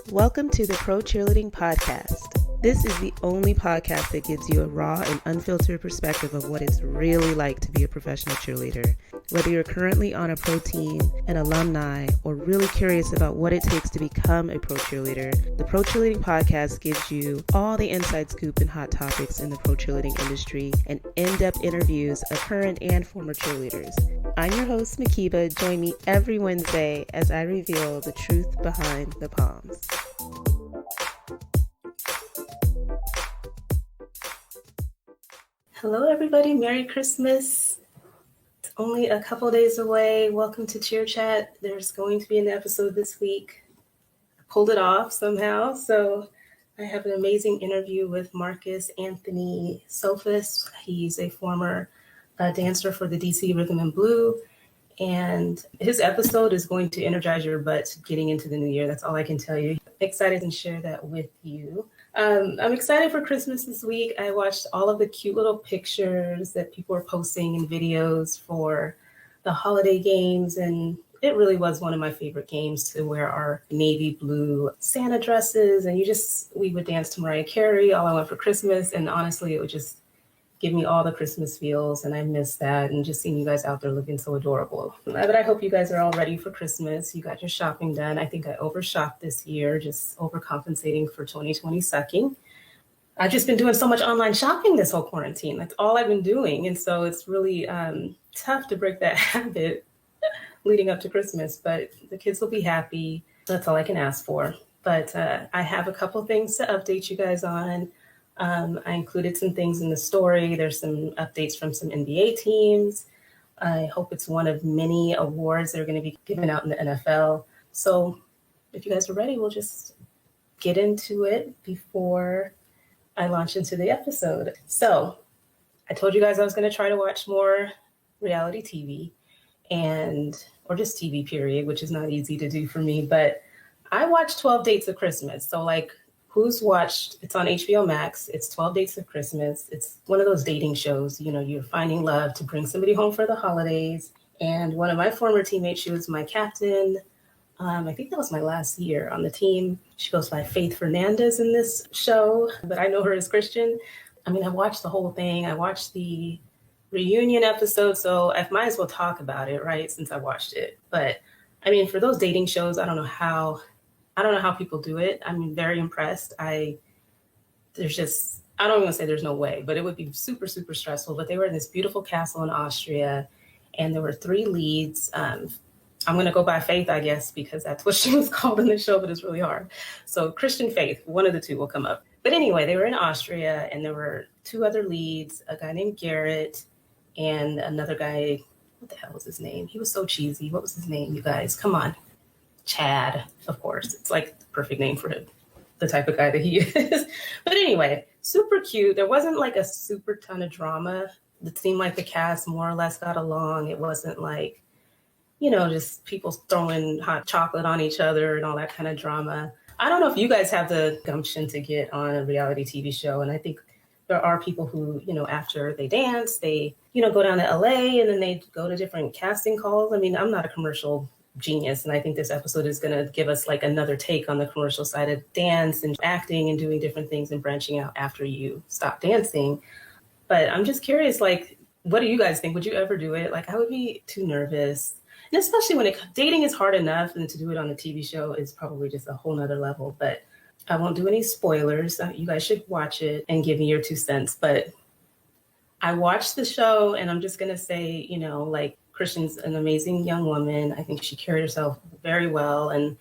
Welcome to the Pro Cheerleading Podcast. This is the only podcast that gives you a raw and unfiltered perspective of what it's really like to be a professional cheerleader. Whether you're currently on a pro team, an alumni, or really curious about what it takes to become a pro cheerleader, the Pro Cheerleading Podcast gives you all the inside scoop and hot topics in the pro cheerleading industry and in-depth interviews of current and former cheerleaders. I'm your host, Mhkeeba. Join me every Wednesday as I reveal the truth behind the Poms. Hello, everybody. Merry Christmas. It's only a couple days away. Welcome to Cheer Chat. There's going to be an episode this week. I pulled it off somehow. So I have an amazing interview with Marcus Sophus. He's a former dancer for the DC Rhythm and Blue. And his episode is going to energize your butt getting into the new year. That's all I can tell you. Excited to share that with you. I'm excited for Christmas this week. I watched all of the cute little pictures that people are posting and videos for the holiday games. And it really was one of my favorite games to wear our navy blue Santa dresses. And we would dance to Mariah Carey, All I Want for Christmas. And honestly, it would just give me all the Christmas feels, and I miss that, and just seeing you guys out there looking so adorable. But I hope you guys are all ready for Christmas. You got your shopping done. I think I overshopped this year, just overcompensating for 2020 sucking. I've just been doing so much online shopping this whole quarantine. That's all I've been doing, and so it's really tough to break that habit leading up to Christmas, but the kids will be happy. That's all I can ask for. But I have a couple things to update you guys on. I included some things in the story. There's some updates from some NBA teams. I hope it's one of many awards that are going to be given out in the NFL. So if you guys are ready, we'll just get into it before I launch into the episode. So I told you guys I was going to try to watch more reality TV or just TV period, which is not easy to do for me. But I watched 12 Dates of Christmas. So who's watched, it's on HBO Max, it's 12 Dates of Christmas. It's one of those dating shows, you're finding love to bring somebody home for the holidays. And one of my former teammates, she was my captain. I think that was my last year on the team. She goes by Faith Fernandez in this show, but I know her as Christian. I watched the whole thing. I watched the reunion episode, so I might as well talk about it, right, since I watched it. But for those dating shows, I don't know how people do it. I'm very impressed. I don't even want to say there's no way, but it would be super, super stressful. But they were in this beautiful castle in Austria, and there were 3 leads. I'm going to go by Faith, I guess, because that's what she was called in the show, but it's really hard. So Christian Faith, one of the 2 will come up. But anyway, they were in Austria, and there were 2 other leads, a guy named Garrett and another guy. What the hell was his name? He was so cheesy. What was his name, you guys? Come on. Chad, of course. It's like the perfect name for him, the type of guy that he is. But anyway, super cute. There wasn't a super ton of drama. It seemed like the cast more or less got along. It wasn't just people throwing hot chocolate on each other and all that kind of drama. I don't know if you guys have the gumption to get on a reality TV show. And I think there are people who, after they dance, they, go down to LA and then they go to different casting calls. I'm not a commercial genius. And I think this episode is going to give us another take on the commercial side of dance and acting and doing different things and branching out after you stop dancing. But I'm just curious, what do you guys think? Would you ever do it? I would be too nervous. And especially when dating is hard enough, and to do it on a TV show is probably just a whole nother level. But I won't do any spoilers. You guys should watch it and give me your 2 cents. But I watched the show, and I'm just going to say, Christian's an amazing young woman. I think she carried herself very well. And,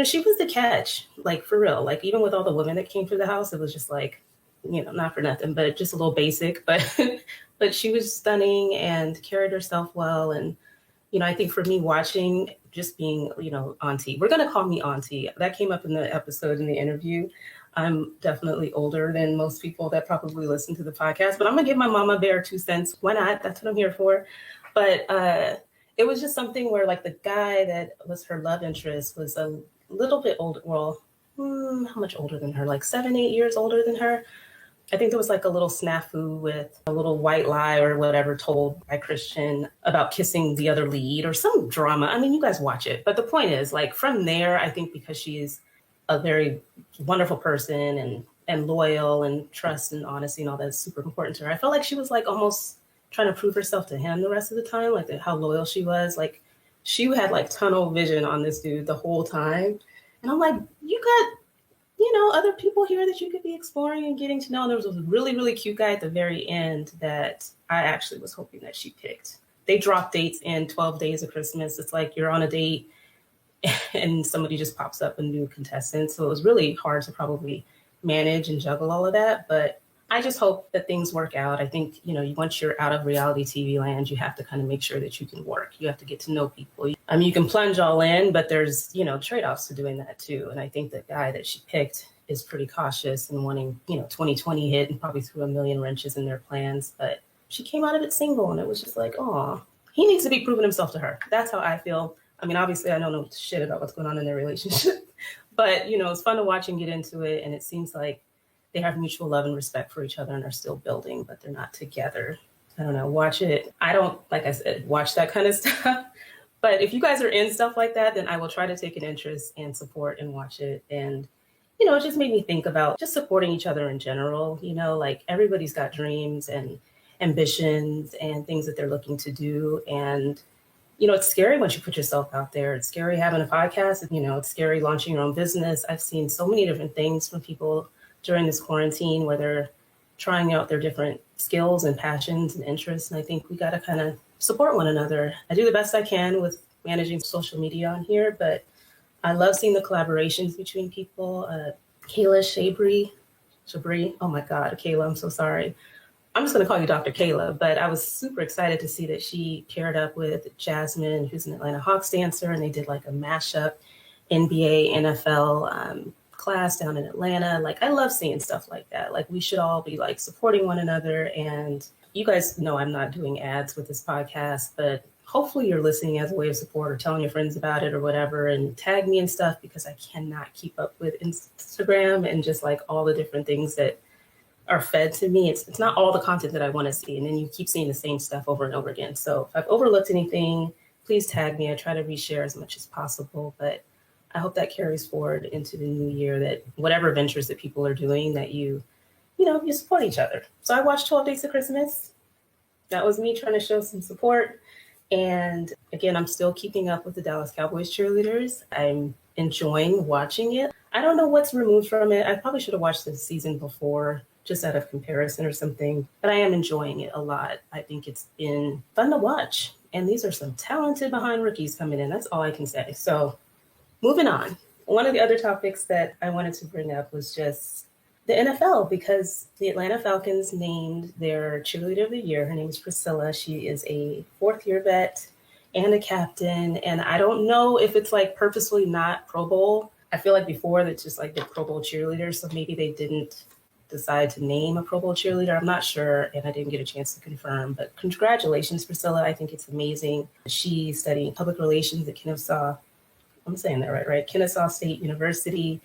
she was the catch, for real. Even with all the women that came through the house, it was just not for nothing, but just a little basic. But but she was stunning and carried herself well. And, I think for me watching, just being, auntie, we're going to call me auntie. That came up in the episode in the interview. I'm definitely older than most people that probably listen to the podcast, but I'm going to give my mama bear 2 cents. Why not? That's what I'm here for. But it was just something where the guy that was her love interest was a little bit older. Well, how much older than her? 7, 8 years older than her. I think there was a little snafu with a little white lie or whatever told by Christian about kissing the other lead or some drama. You guys watch it. But the point is from there, I think because she's a very wonderful person and loyal and trust and honesty and all that's super important to her. I felt like she was like almost trying to prove herself to him the rest of the time, like how loyal she was. Like she had like tunnel vision on this dude the whole time. And I'm like, you got, other people here that you could be exploring and getting to know. And there was a really, really cute guy at the very end that I actually was hoping that she picked. They drop dates in 12 days of Christmas. It's like you're on a date and somebody just pops up, a new contestant. So it was really hard to probably manage and juggle all of that. But I just hope that things work out. I think, once you're out of reality TV land, you have to kind of make sure that you can work. You have to get to know people. I mean, you can plunge all in, but there's, trade-offs to doing that too. And I think the guy that she picked is pretty cautious and wanting, 2020 hit and probably threw a million wrenches in their plans. But she came out of it single and it was just like, oh, he needs to be proving himself to her. That's how I feel. I mean, obviously, I don't know shit about what's going on in their relationship, but, it's fun to watch and get into it. And it seems like they have mutual love and respect for each other and are still building, but they're not together. I don't know. Watch it. I don't, like I said, watch that kind of stuff. But if you guys are in stuff like that, then I will try to take an interest and support and watch it. And, it just made me think about just supporting each other in general. Like everybody's got dreams and ambitions and things that they're looking to do. And it's scary once you put yourself out there. It's scary having a podcast. It's scary launching your own business. I've seen so many different things from people during this quarantine where they're trying out their different skills and passions and interests. And I think we got to kind of support one another. I do the best I can with managing social media on here, but I love seeing the collaborations between people. Kayla Shabri. Oh my God, Kayla, I'm so sorry. I'm just going to call you Dr. Kayla, but I was super excited to see that she paired up with Jasmine, who's an Atlanta Hawks dancer, and they did like a mashup NBA, NFL class down in Atlanta. Like, I love seeing stuff like that. Like, we should all be like supporting one another. And you guys know I'm not doing ads with this podcast, but hopefully you're listening as a way of support or telling your friends about it or whatever, and tag me and stuff, because I cannot keep up with Instagram and just like all the different things that are fed to me. It's not all the content that I want to see. And then you keep seeing the same stuff over and over again. So if I've overlooked anything, please tag me. I try to reshare as much as possible, but I hope that carries forward into the new year, that whatever ventures that people are doing, that you support each other. So I watched 12 Days of Christmas. That was me trying to show some support. And again, I'm still keeping up with the Dallas Cowboys cheerleaders. I'm enjoying watching it. I don't know what's removed from it. I probably should have watched the season before, just out of comparison or something, but I am enjoying it a lot. I think it's been fun to watch. And these are some talented behind rookies coming in. That's all I can say. So moving on. One of the other topics that I wanted to bring up was just the NFL, because the Atlanta Falcons named their cheerleader of the year. Her name is Priscilla. She is a fourth-year vet and a captain. And I don't know if it's like purposely not Pro Bowl. I feel like before that's just like the Pro Bowl cheerleader. So maybe they didn't decide to name a Pro Bowl cheerleader. I'm not sure, and I didn't get a chance to confirm. But congratulations, Priscilla. I think it's amazing. She's studying public relations at Kennesaw. I'm saying that right? Kennesaw State University.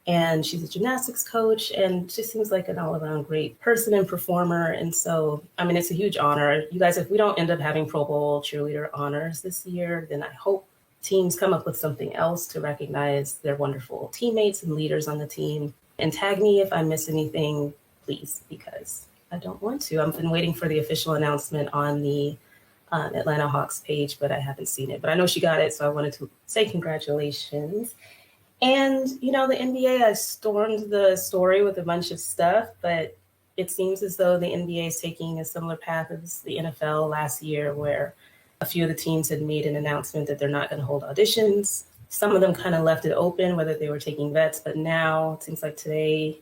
And she's a gymnastics coach, and she seems like an all-around great person and performer. And so, I mean, it's a huge honor. You guys, if we don't end up having Pro Bowl cheerleader honors this year, then I hope teams come up with something else to recognize their wonderful teammates and leaders on the team. And tag me if I miss anything, please, because I don't want to. I've been waiting for the official announcement on the Atlanta Hawks page, but I haven't seen it. But I know she got it, so I wanted to say congratulations. And, the NBA has stormed the story with a bunch of stuff, but it seems as though the NBA is taking a similar path as the NFL last year, where a few of the teams had made an announcement that they're not going to hold auditions. Some of them kind of left it open, whether they were taking vets, but now it seems like today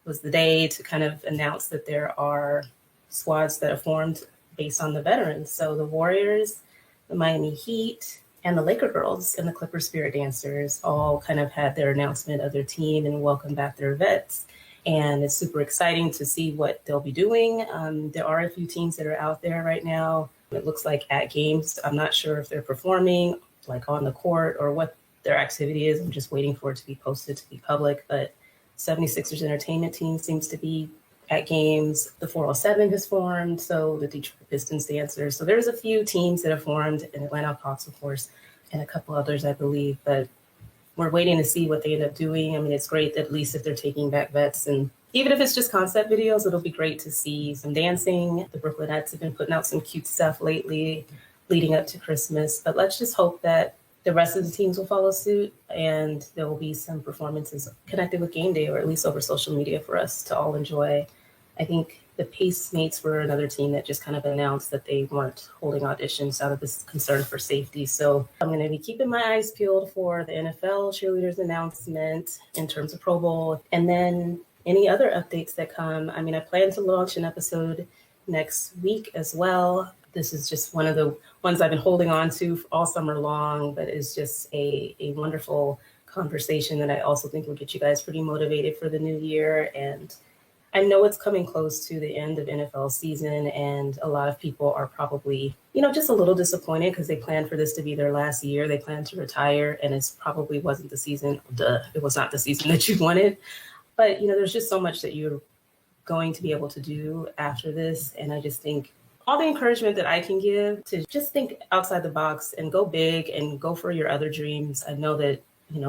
was the day to kind of announce that there are squads that are formed based on the veterans. So the Warriors, the Miami Heat, and the Laker girls and the Clipper Spirit Dancers all kind of had their announcement of their team and welcome back their vets. And it's super exciting to see what they'll be doing. There are a few teams that are out there right now. It looks like at games. I'm not sure if they're performing like on the court or what their activity is. I'm just waiting for it to be posted to be public. But 76ers entertainment team seems to be at games. The 407 has formed, so the Detroit Pistons dancers. So there's a few teams that have formed, and Atlanta Hawks, of course, and a couple others, I believe. But we're waiting to see what they end up doing. I mean, it's great that at least if they're taking back vets, and even if it's just concept videos, it'll be great to see some dancing. The Brooklynites have been putting out some cute stuff lately leading up to Christmas, but let's just hope that the rest of the teams will follow suit and there will be some performances connected with game day, or at least over social media for us to all enjoy. I think the Pacemates were another team that just kind of announced that they weren't holding auditions out of this concern for safety. So I'm going to be keeping my eyes peeled for the NFL cheerleaders announcement in terms of Pro Bowl, and then any other updates that come. I mean, I plan to launch an episode next week as well. This is just one of the ones I've been holding on to all summer long, but it's just a wonderful conversation that I also think will get you guys pretty motivated for the new year. And I know it's coming close to the end of NFL season, and a lot of people are probably, just a little disappointed because they planned for this to be their last year. They planned to retire, and it probably wasn't the season. It was not the season that you wanted. But, there's just so much that you're going to be able to do after this. And I just think all the encouragement that I can give to just think outside the box and go big and go for your other dreams. I know that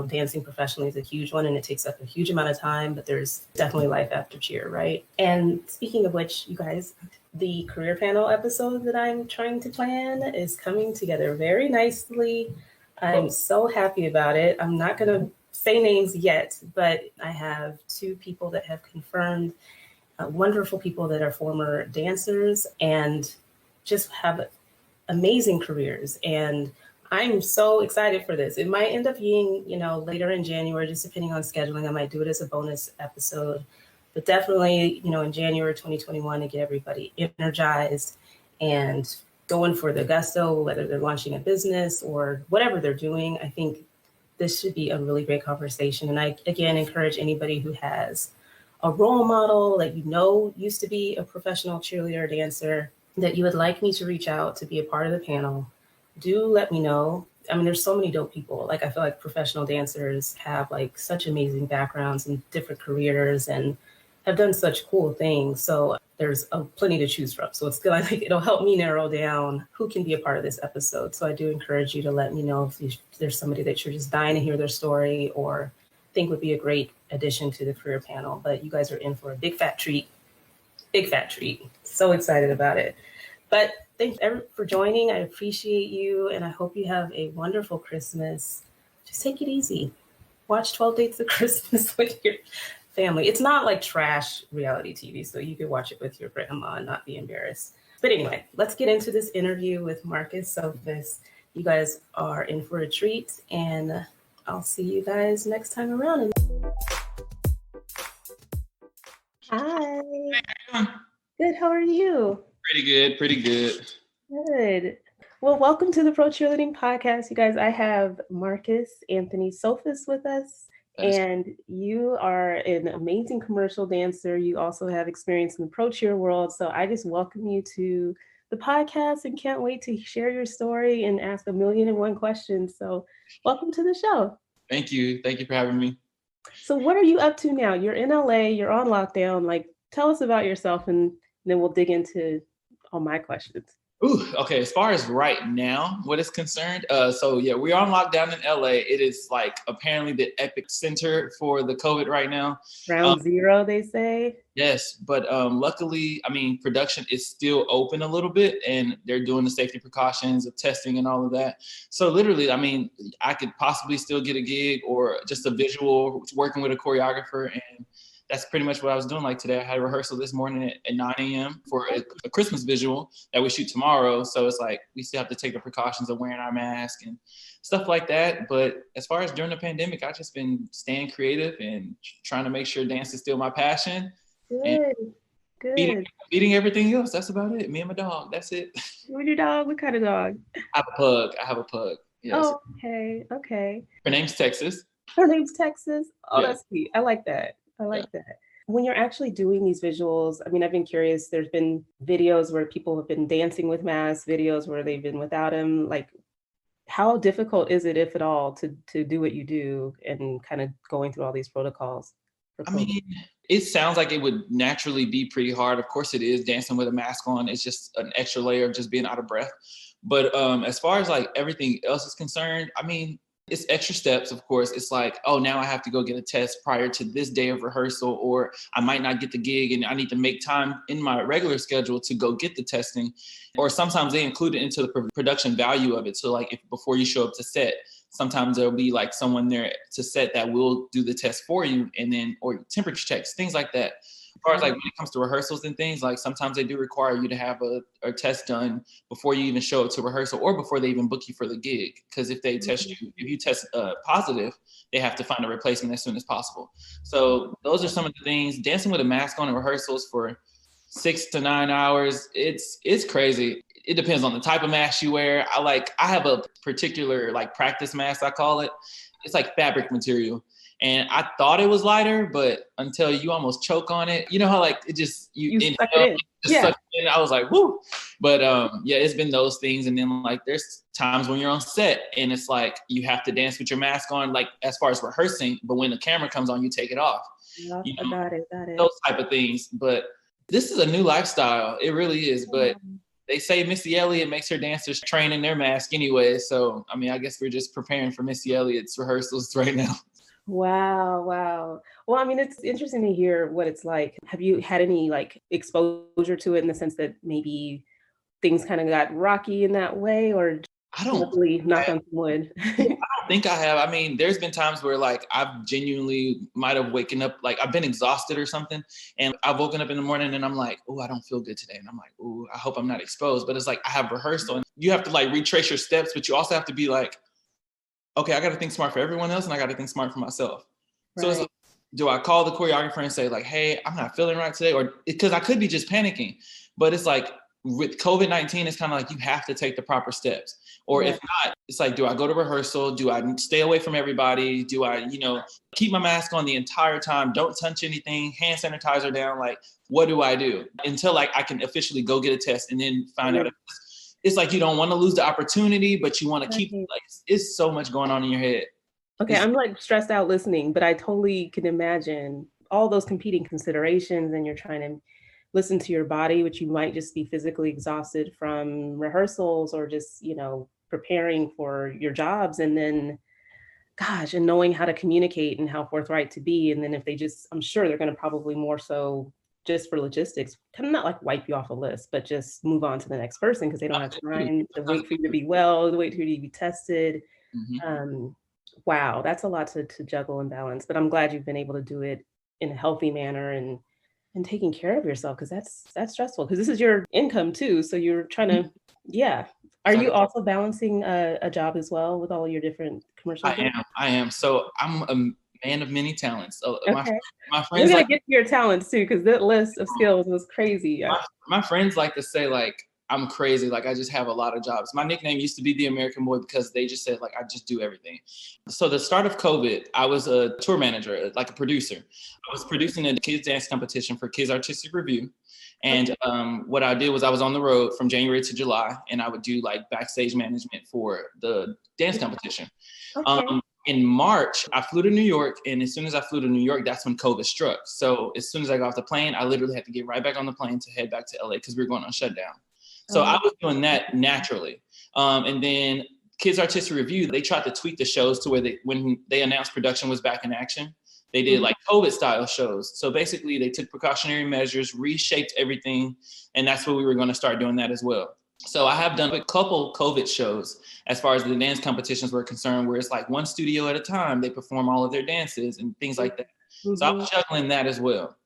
dancing professionally is a huge one and it takes up a huge amount of time, but there's definitely life after cheer, right? And speaking of which, you guys, the career panel episode that I'm trying to plan is coming together very nicely. I'm so happy about it. I'm not going to say names yet, but I have 2 people that have confirmed, wonderful people that are former dancers and just have amazing careers. And I'm so excited for this. It might end up being, later in January, just depending on scheduling. I might do it as a bonus episode, but definitely, in January 2021 to get everybody energized and going for the gusto, whether they're launching a business or whatever they're doing. I think this should be a really great conversation. And I, again, encourage anybody who has a role model that used to be a professional cheerleader or dancer that you would like me to reach out to be a part of the panel. Do let me know. I mean, there's so many dope people. I feel like professional dancers have such amazing backgrounds and different careers and have done such cool things. So there's plenty to choose from. So it's good. It'll help me narrow down who can be a part of this episode. So I do encourage you to let me know if there's somebody that you're just dying to hear their story or think would be a great addition to the career panel. But you guys are in for a big fat treat. Big fat treat. So excited about it. But thanks for joining. I appreciate you, and I hope you have a wonderful Christmas. Just take it easy. Watch 12 Dates of Christmas with your family. It's not like trash reality TV, so you could watch it with your grandma and not be embarrassed. But anyway, let's get into this interview with Marcus Sophus. You guys are in for a treat, and I'll see you guys next time around. Hi. Good. How are you? Pretty good. Good. Well, welcome to the Pro Cheerleading Podcast. You guys, I have Marcus Anthony Sophus with us, and you are an amazing commercial dancer. You also have experience in the pro cheer world. So I just welcome you to the podcast and can't wait to share your story and ask 1,000,001 questions. So welcome to the show. Thank you. Thank you for having me. So what are you up to now? You're in LA, you're on lockdown. Tell us about yourself and then we'll dig into all my questions. Ooh, okay. As far as right now, what is concerned, we're on lockdown in LA. It is apparently the epic center for the COVID right now. Ground zero, they say. Yes, but luckily, production is still open a little bit, and they're doing the safety precautions of testing and all of that. So literally, I could possibly still get a gig or just a visual working with a choreographer, and that's pretty much what I was doing. Today, I had a rehearsal this morning at 9 a.m. for a Christmas visual that we shoot tomorrow. So it's we still have to take the precautions of wearing our mask and stuff like that. But as far as during the pandemic, I've just been staying creative and trying to make sure dance is still my passion. Good. Beating everything else. That's about it. Me and my dog. That's it. You and your dog? What kind of dog? I have a pug. Yes. Oh, okay. Her name's Texas. Her name's Texas? Oh, yeah. That's sweet. I like that. That. When you're actually doing these visuals, I've been curious. There's been videos where people have been dancing with masks, videos where they've been without them. How difficult is it, if at all, to do what you do and kind of going through all these protocols? It sounds like it would naturally be pretty hard. Of course it is. Dancing with a mask on, it's just an extra layer of just being out of breath. But as far as everything else is concerned, It's extra steps, of course. It's like, oh, now I have to go get a test prior to this day of rehearsal, or I might not get the gig and I need to make time in my regular schedule to go get the testing. Or sometimes they include it into the production value of it. So like if before you show up to set, sometimes there'll be like someone there to set that will do the test for you, and then, or temperature checks, things like that. As far as like when it comes to rehearsals and things, like sometimes they do require you to have a test done before you even show up to rehearsal, or before they even book you for the gig. Because if they test you, if you test positive, they have to find a replacement as soon as possible. So those are some of the things. Dancing with a mask on in rehearsals for 6 to 9 hours, it's crazy. It depends on the type of mask you wear. I have a particular like practice mask, I call it. It's like fabric material. And I thought it was lighter, but until you almost choke on it, you know how like it just, you suck it in. Just suck it in. I was like, whoo. But yeah, it's been those things. And then like there's times when you're on set and it's like you have to dance with your mask on, like as far as rehearsing, but when the camera comes on, you take it off. Yeah, you know, got it. Those type of things. But this is a new lifestyle. It really is. But they say Missy Elliott makes her dancers train in their mask anyway. So, I mean, I guess we're just preparing for Missy Elliott's rehearsals right now. Wow. Well, I mean, it's interesting to hear what it's like. Have you had any like exposure to it in the sense that maybe things kind of got rocky in that way, or I don't really knock on wood? I don't think I have. I mean, there's been times where like I've genuinely might have waken up, like I've been exhausted or something, and I've woken up in the morning and I'm like, oh, I don't feel good today. And I'm like, oh, I hope I'm not exposed. But it's like I have rehearsal and you have to like retrace your steps, but you also have to be like, okay, I got to think smart for everyone else and I got to think smart for myself. Right. So it's like, do I call the choreographer and say like, hey, I'm not feeling right today? Or because I could be just panicking, but it's like with COVID-19, it's kind of like you have to take the proper steps. Or if not, it's like, do I go to rehearsal? Do I stay away from everybody? Do I, keep my mask on the entire time? Don't touch anything, hand sanitizer down. Like, what do I do? Until like I can officially go get a test and then find out if it's like you don't want to lose the opportunity, but you want to keep, like, it's so much going on in your head. Okay, I'm like stressed out listening, but I totally can imagine all those competing considerations, and you're trying to listen to your body, which you might just be physically exhausted from rehearsals or just, preparing for your jobs. And then, gosh, and knowing how to communicate and how forthright to be. And then if they I'm sure they're going to probably more so just for logistics, kind of not like wipe you off a list, but just move on to the next person because they don't have time to wait for you to be well, to wait for you to be tested. Mm-hmm. Wow, that's a lot to juggle and balance, but I'm glad you've been able to do it in a healthy manner and taking care of yourself, because that's stressful, because this is your income too. So you're trying to, Are you also balancing a job as well with all your different commercials? I am. So I'm a man of many talents. So okay. my friends like get to your talents too, because that list of skills was crazy. My friends like to say like I'm crazy, like I just have a lot of jobs. My nickname used to be the American Boy because they just said like I just do everything. So the start of COVID, I was a tour manager, like a producer. I was producing a kids dance competition for Kids Artistic Review. And what I did was I was on the road from January to July, and I would do like backstage management for the dance competition. Okay. In March, I flew to New York, and as soon as I flew to New York, that's when COVID struck. So as soon as I got off the plane, I literally had to get right back on the plane to head back to LA because we were going on shutdown. So I was doing that naturally. And then Kids Artistic Review, they tried to tweak the shows to where when they announced production was back in action, they did like COVID style shows. So basically they took precautionary measures, reshaped everything. And that's what we were going to start doing that as well. So I have done a couple COVID shows as far as the dance competitions were concerned, where it's like one studio at a time, they perform all of their dances and things like that. So I was juggling that as well.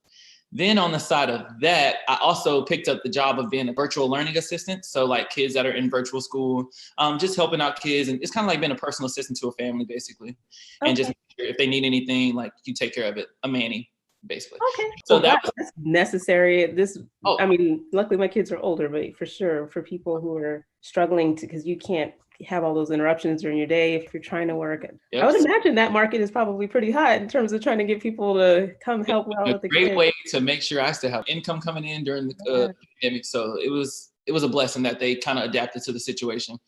Then on the side of that, I also picked up the job of being a virtual learning assistant. So like kids that are in virtual school, just helping out kids. And it's kind of like being a personal assistant to a family, basically. Okay. And just if they need anything, like you take care of it, a manny, basically. Okay. So that's necessary. I mean, luckily my kids are older, but for sure, for people who are struggling because you can't have all those interruptions during your day if you're trying to work. Yep. I would imagine that market is probably pretty hot in terms of trying to get people to come help out with the kids. Great way to make sure I still have income coming in during the pandemic. So it was a blessing that they kind of adapted to the situation.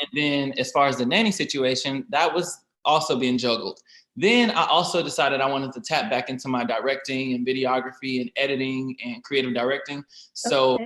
And then as far as the nanny situation, that was also being juggled. Then I also decided I wanted to tap back into my directing and videography and editing and creative directing. So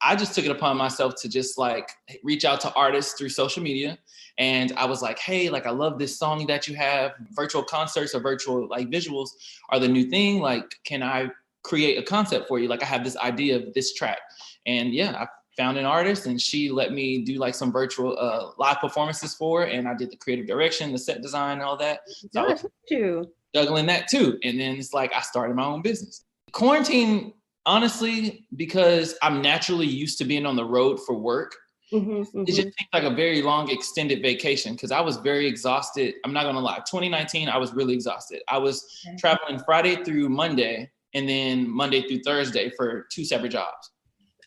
I just took it upon myself to just like reach out to artists through social media And I was like, hey, like, I love this song that you have. Virtual concerts or virtual like visuals are the new thing. Like, can I create a concept for you? Like, I have this idea of this track. And yeah, I found an artist and she let me do like some virtual live performances for her. And I did the creative direction, the set design, all that. So Gosh, look at you. Juggling that too. And then it's like I started my own business. Quarantine, honestly, because I'm naturally used to being on the road for work, it just seemed like a very long extended vacation because I was very exhausted. I'm not gonna lie. 2019, I was really exhausted. I was traveling Friday through Monday and then Monday through Thursday for 2 separate jobs.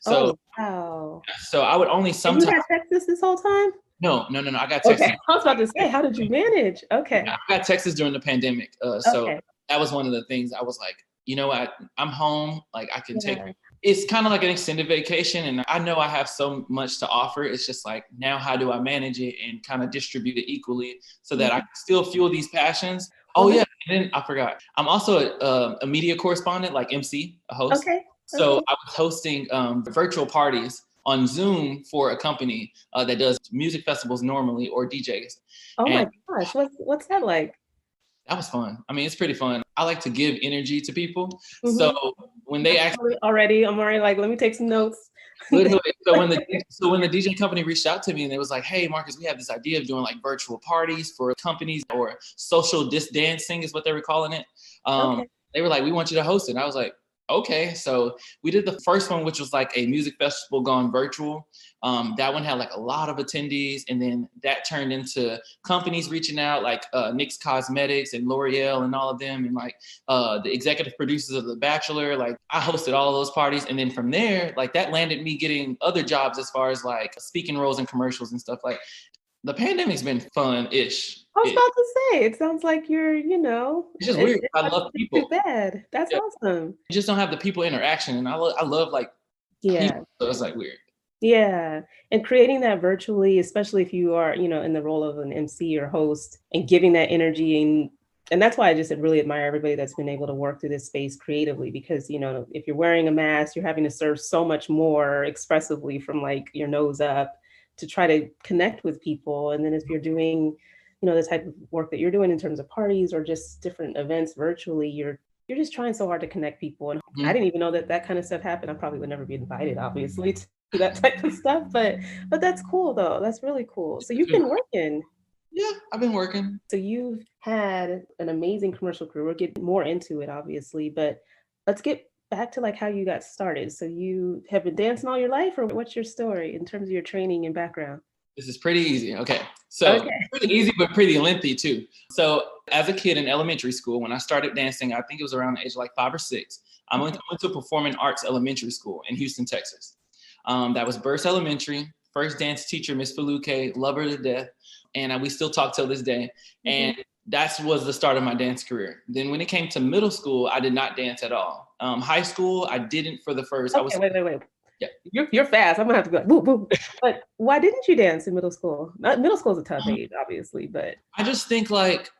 So, wow. So I would only sometimes. And you had Texas this whole time? No. I got Texas. Okay. I was about to say, how did you manage? Okay. Yeah, I got Texas during the pandemic. So that was one of the things I was like, you know what? I'm home. Like I can take. It's kind of like an extended vacation, and I know I have so much to offer. It's just like, now how do I manage it and kind of distribute it equally so that I can still fuel these passions? Oh yeah, and then I forgot. I'm also a media correspondent, like MC, a host. Okay. So I was hosting virtual parties on Zoom for a company that does music festivals normally, or DJs. Oh my gosh, what's that like? That was fun. I mean, it's pretty fun. I like to give energy to people. So when they actually I'm already like, let me take some notes. Literally, so when the DJ company reached out to me and it was like, hey, Marcus, we have this idea of doing like virtual parties for companies, or social dancing is what they were calling it. They were like, we want you to host it. And I was like, okay. So we did the first one, which was like a music festival gone virtual. That one had like a lot of attendees, and then that turned into companies reaching out, like NYX Cosmetics and L'Oreal and all of them, and like the executive producers of The Bachelor. Like I hosted all of those parties, and then from there, like that landed me getting other jobs as far as like speaking roles in commercials and stuff. Like the pandemic's been fun-ish. I was about to say, it sounds like you're, it's just weird. I love people. Too bad. That's awesome. You just don't have the people interaction, and I love like people, so it's like weird. Yeah. And creating that virtually, especially if you are, in the role of an MC or host, and giving that energy, and that's why I just really admire everybody that's been able to work through this space creatively, because, if you're wearing a mask, you're having to serve so much more expressively from like your nose up to try to connect with people. And then if you're doing, the type of work that you're doing in terms of parties or just different events virtually, you're just trying so hard to connect people. And I didn't even know that kind of stuff happened. I probably would never be invited, obviously, to that type of stuff, but that's cool though. That's really cool. So you've been working. Yeah, I've been working. So you've had an amazing commercial career. We'll get more into it, obviously, but let's get back to like how you got started. So you have been dancing all your life, or what's your story in terms of your training and background? This is pretty easy. Okay. So pretty easy, but pretty lengthy too. So as a kid in elementary school, when I started dancing, I think it was around the age of like 5 or 6. I went to performing arts elementary school in Houston, Texas. That was Burst Elementary. First dance teacher, Miss Faluke, love her to death. And we still talk till this day. And that was the start of my dance career. Then when it came to middle school, I did not dance at all. High school, I didn't for the first. Wait. Yeah. You're fast. I'm gonna have to go boom, boom. But why didn't you dance in middle school? Middle school is a tough age, obviously, but I just think like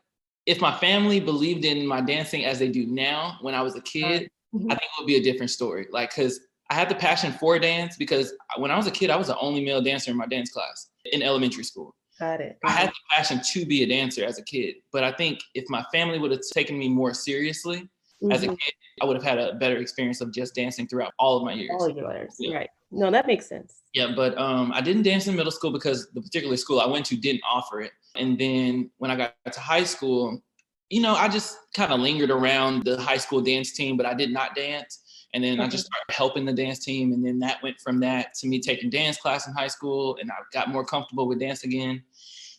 if my family believed in my dancing as they do now when I was a kid, I think it would be a different story. Like, because I had the passion for dance, because when I was a kid, I was the only male dancer in my dance class in elementary school. Got it. I had the passion to be a dancer as a kid, but I think if my family would have taken me more seriously as a kid, I would have had a better experience of just dancing throughout all of my years. All of your years, right. No, that makes sense. Yeah, but I didn't dance in middle school because the particular school I went to didn't offer it. And then when I got to high school, I just kind of lingered around the high school dance team, but I did not dance. And then I just started helping the dance team. And then that went from that to me taking dance class in high school, and I got more comfortable with dance again.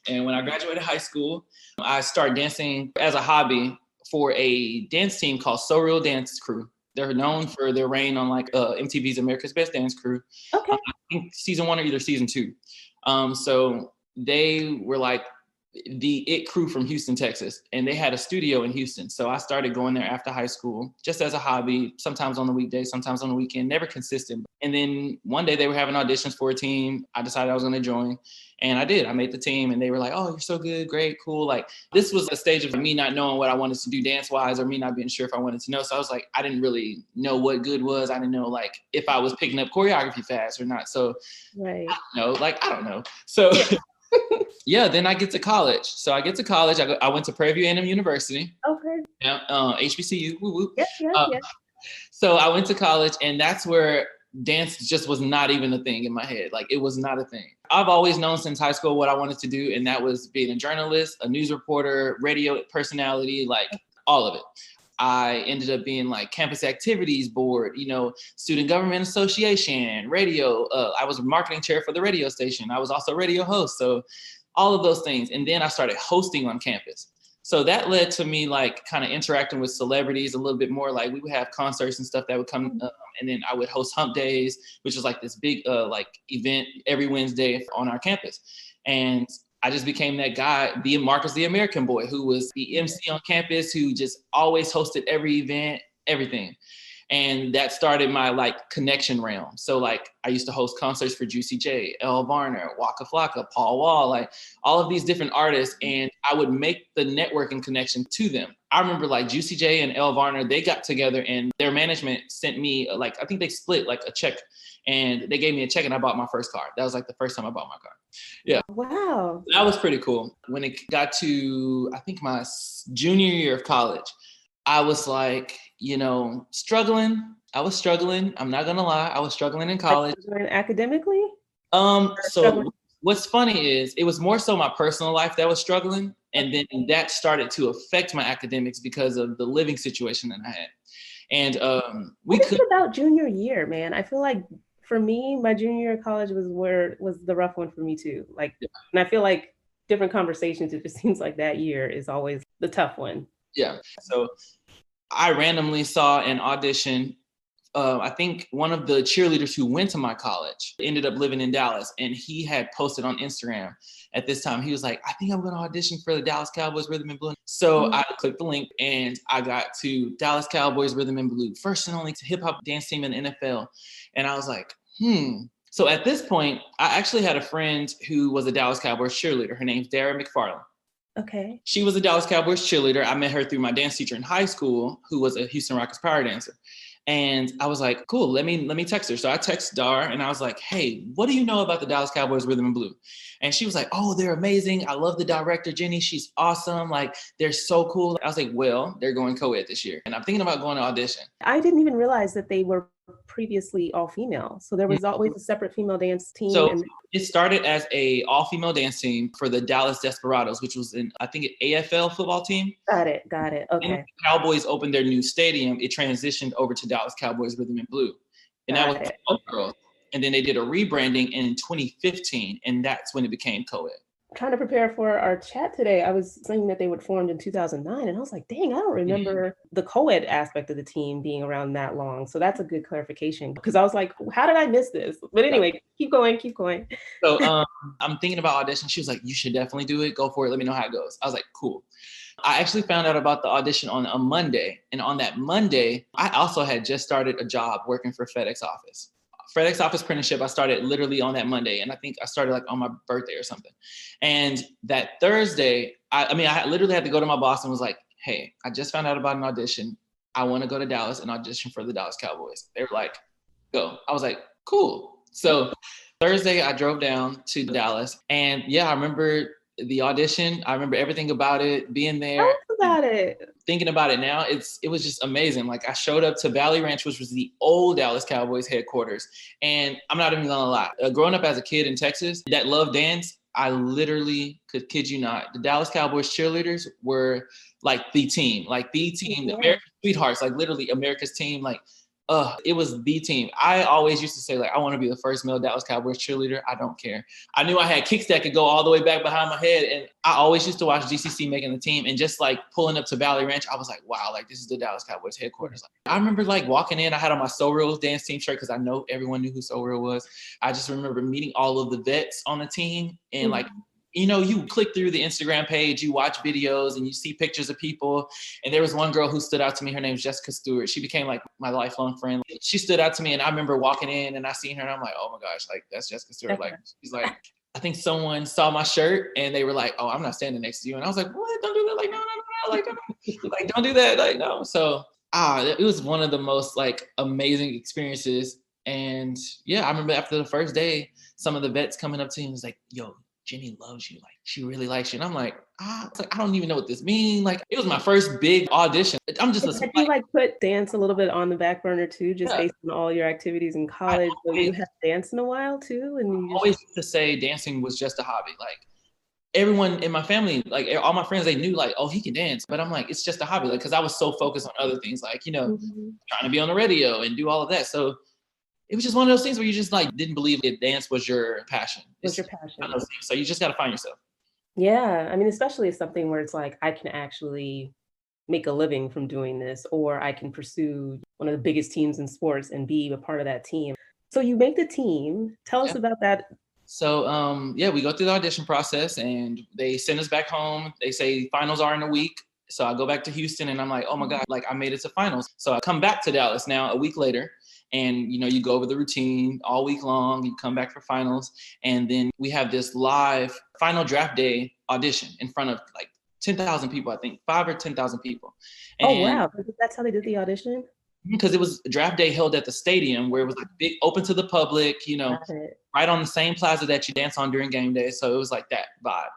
And when I graduated high school, I started dancing as a hobby for a dance team called So Real Dance Crew. They're known for their reign on like MTV's America's Best Dance Crew. Okay. I think season 1 or either season 2. So they were like the it crew from Houston, Texas, and they had a studio in Houston. So I started going there after high school, just as a hobby, sometimes on the weekday, sometimes on the weekend, never consistent. And then one day they were having auditions for a team. I decided I was going to join, and I did. I made the team, and they were like, oh, you're so good, great, cool. Like, this was a stage of me not knowing what I wanted to do dance-wise, or me not being sure if I wanted to know. So I was like, I didn't really know what good was. I didn't know like if I was picking up choreography fast or not. So right. I don't know. So Yeah, then I get to college. So I get to college. I went to Prairie View A&M University. Okay. Yeah, HBCU. Woo woo. Yep, yep, Uh, yep. so I went to college, and that's where dance just was not even a thing in my head. Like, it was not a thing. I've always known since high school what I wanted to do, and that was being a journalist, a news reporter, radio personality, like all of it. I ended up being like campus activities board, student government association, radio. I was marketing chair for the radio station. I was also a radio host. So all of those things. And then I started hosting on campus. So that led to me like kind of interacting with celebrities a little bit more. Like, we would have concerts and stuff that would come, and then I would host Hump Days, which was like this big like event every Wednesday on our campus. And I just became that guy, the Marcus the American Boy, who was the MC on campus, who just always hosted every event, everything. And that started my like connection realm. So like, I used to host concerts for Juicy J, Elle Varner, Waka Flocka, Paul Wall, like all of these different artists. And I would make the networking connection to them. I remember like Juicy J and Elle Varner, they got together and their management sent me like, I think they split like a check, and they gave me a check and I bought my first car. That was like the first time I bought my car. Yeah. Wow. That was pretty cool. When it got to, I think, my junior year of college, I was like, struggling. I was struggling. I'm not gonna lie. I was struggling in college. Like, academically? So what's funny is it was more so my personal life that was struggling. And then that started to affect my academics because of the living situation that I had. And what is it about junior year, man? I feel like for me, my junior year of college was the rough one for me too. Like, and I feel like different conversations, if it seems like that year is always the tough one. Yeah. So I randomly saw an audition. I think one of the cheerleaders who went to my college ended up living in Dallas, and he had posted on Instagram at this time. He was like, I think I'm going to audition for the Dallas Cowboys Rhythm and Blue. So I clicked the link and I got to Dallas Cowboys Rhythm and Blue, first and only hip hop dance team in the NFL. And I was like, So at this point, I actually had a friend who was a Dallas Cowboys cheerleader. Her name's Dara McFarland. Okay. She was a Dallas Cowboys cheerleader. I met her through my dance teacher in high school, who was a Houston Rockets power dancer. And I was like, cool, let me text her. So I texted Dar and I was like, hey, what do you know about the Dallas Cowboys Rhythm and Blue? And she was like, oh, they're amazing. I love the director, Jenny. She's awesome. Like, they're so cool. I was like, well, they're going co-ed this year. And I'm thinking about going to audition. I didn't even realize that they were previously all female. So there was always a separate female dance team. So it started as a all female dance team for the Dallas Desperados, which was I think an AFL football team. Got it. Okay. And Cowboys opened their new stadium. It transitioned over to Dallas Cowboys Rhythm and Blue. And that was both girls. And then they did a rebranding in 2015, and that's when it became co-ed. Trying to prepare for our chat today, I was saying that they were formed in 2009, and I was like, dang, I don't remember the co-ed aspect of the team being around that long. So that's a good clarification, because I was like, how did I miss this? But anyway, keep going. So I'm thinking about audition. She was like, you should definitely do it. Go for it. Let me know how it goes. I was like, cool. I actually found out about the audition on a Monday. And on that Monday, I also had just started a job working for FedEx office apprenticeship. I started literally on that Monday. And I think I started like on my birthday or something. And that Thursday, I literally had to go to my boss and was like, hey, I just found out about an audition. I want to go to Dallas and audition for the Dallas Cowboys. They were like, go. I was like, cool. So Thursday, I drove down to Dallas. And yeah, I remember the audition. I remember everything about it, being there. Tell us about it. Thinking about it now, it was just amazing. Like, I showed up to Valley Ranch, which was the old Dallas Cowboys headquarters. And I'm not even gonna lie, growing up as a kid in Texas that loved dance, I literally could kid you not, the Dallas Cowboys cheerleaders were like the team, the American sweethearts, like literally America's team. Like, it was the team. I always used to say, like, I want to be the first male Dallas Cowboys cheerleader. I don't care. I knew I had kicks that could go all the way back behind my head. And I always used to watch GCC making the team, and just like pulling up to Valley Ranch, I was like, wow, like this is the Dallas Cowboys headquarters. Like, I remember like walking in, I had on my So Real dance team shirt because I know everyone knew who So Real was. I just remember meeting all of the vets on the team, and like, you click through the Instagram page, you watch videos and you see pictures of people. And there was one girl who stood out to me. Her name's Jessica Stewart. She became like my lifelong friend. She stood out to me, and I remember walking in and I seen her and I'm like, oh my gosh, like that's Jessica Stewart. Like, she's like, I think someone saw my shirt and they were like, oh, I'm not standing next to you. And I was like, what? Don't do that. Like, no. Like, don't do that. Like, no. So it was one of the most like amazing experiences. And yeah, I remember after the first day, some of the vets coming up to me and was like, yo, Jenny loves you. Like, she really likes you. And I'm like, it's like, I don't even know what this means. Like, it was my first big audition. I'm just Had you like put dance a little bit on the back burner too, just yeah. based on all your activities in college? So you have danced in a while too? And you always used to say dancing was just a hobby. Like, everyone in my family, like all my friends, they knew like, oh, he can dance. But I'm like, it's just a hobby. Like, cause I was so focused on other things, like, trying to be on the radio and do all of that. So it was just one of those things where you just like didn't believe that dance was your passion. Was your passion. So you just got to find yourself. Yeah. I mean, especially as something where it's like, I can actually make a living from doing this, or I can pursue one of the biggest teams in sports and be a part of that team. So you make the team. Tell us about that. So, we go through the audition process and they send us back home. They say finals are in a week. So I go back to Houston and I'm like, oh my God, like I made it to finals. So I come back to Dallas now a week later and, you go over the routine all week long. You come back for finals. And then we have this live final draft day audition in front of like 10,000 people, I think 5 or 10,000 people. And oh, wow. That's how they did the audition? Because it was draft day held at the stadium where it was like big, open to the public, right on the same plaza that you dance on during game day. So it was like that vibe.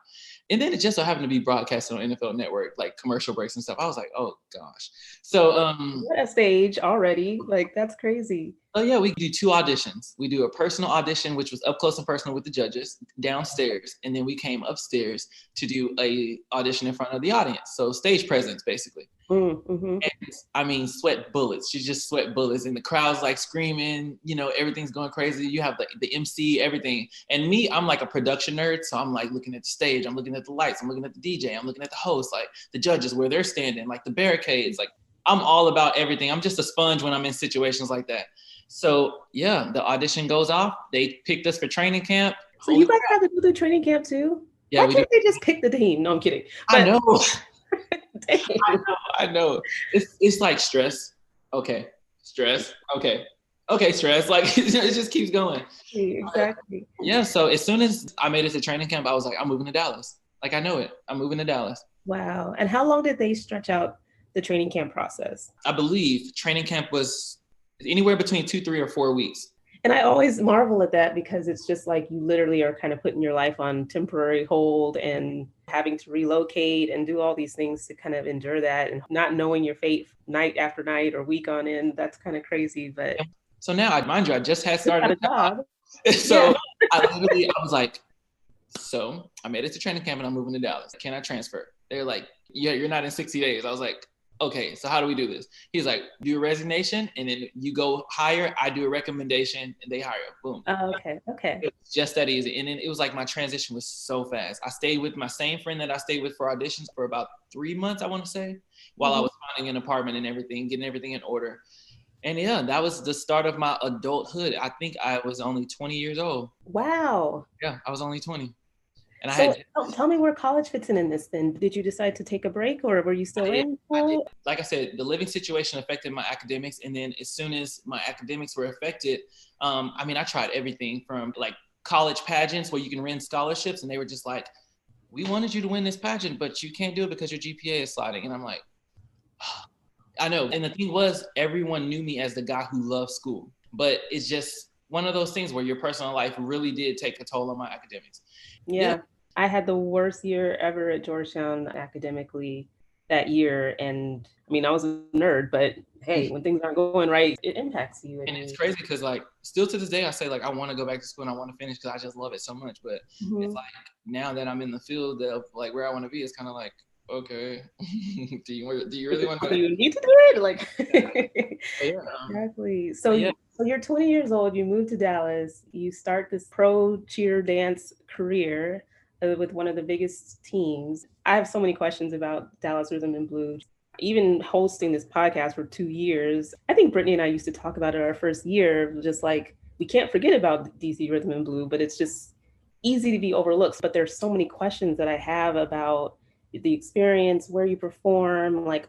And then it just so happened to be broadcasted on NFL Network, like commercial breaks and stuff. I was like, oh gosh. So what a stage already. Like, that's crazy. Oh yeah, we do 2 auditions. We do a personal audition, which was up close and personal with the judges downstairs. And then we came upstairs to do a audition in front of the audience. So stage presence, basically. Mm-hmm. And I mean, sweat bullets. You just sweat bullets. And the crowd's like screaming, everything's going crazy. You have the MC, everything. And me, I'm like a production nerd. So I'm like looking at the stage. I'm looking at the lights. I'm looking at the DJ. I'm looking at the host, like the judges, where they're standing, like the barricades. Like, I'm all about everything. I'm just a sponge when I'm in situations like that. So yeah, the audition goes off. They picked us for training camp. So you guys had to do the training camp too? Yeah, why can't they just pick the team? No, I'm kidding. But, I know. I know. It's like stress. Okay. Stress. Okay, stress. Like, it just keeps going. Exactly. Yeah. So as soon as I made it to training camp, I was like, I'm moving to Dallas. Like, I know it. I'm moving to Dallas. Wow. And how long did they stretch out the training camp process? I believe training camp was anywhere between 2, 3, or 4 weeks. And I always marvel at that because it's just like you literally are kind of putting your life on temporary hold and having to relocate and do all these things to kind of endure that and not knowing your fate night after night or week on end. That's kind of crazy. But so now, mind you, I just had started a job. So I was like, so I made it to training camp and I'm moving to Dallas. Can I transfer? They're like, yeah, you're not in 60 days. I was like, okay, so how do we do this? He's like, do a resignation and then you go hire. I do a recommendation and they hire. Boom. Oh, okay. It was just that easy. And then it was like my transition was so fast. I stayed with my same friend that I stayed with for auditions for about 3 months, I want to say, while I was finding an apartment and everything, getting everything in order. And yeah, that was the start of my adulthood. I think I was only 20 years old. Wow. Yeah, I was only 20. And so tell me where college fits in this then. Did you decide to take a break or were you still in school? Like I said, the living situation affected my academics. And then as soon as my academics were affected, I tried everything from like college pageants where you can win scholarships. And they were just like, we wanted you to win this pageant, but you can't do it because your GPA is sliding. And I'm like, I know. And the thing was, everyone knew me as the guy who loved school. But it's just one of those things where your personal life really did take a toll on my academics. Yeah. I had the worst year ever at Georgetown academically that year. And I was a nerd, but hey, when things aren't going right, it impacts you. And it's crazy because like still to this day, I say like, I want to go back to school and I want to finish because I just love it so much. But it's like now that I'm in the field of like where I want to be, it's kind of like, okay, do you really want to do you need to do it? Like, yeah. Exactly. So you're 20 years old, you move to Dallas, you start this pro cheer dance career with one of the biggest teams. I have so many questions about Dallas Rhythm and Blues. Even hosting this podcast for 2 years, I think Brittany and I used to talk about it our first year, just like, we can't forget about DC Rhythm and Blue, but it's just easy to be overlooked. But there's so many questions that I have about the experience, where you perform, like,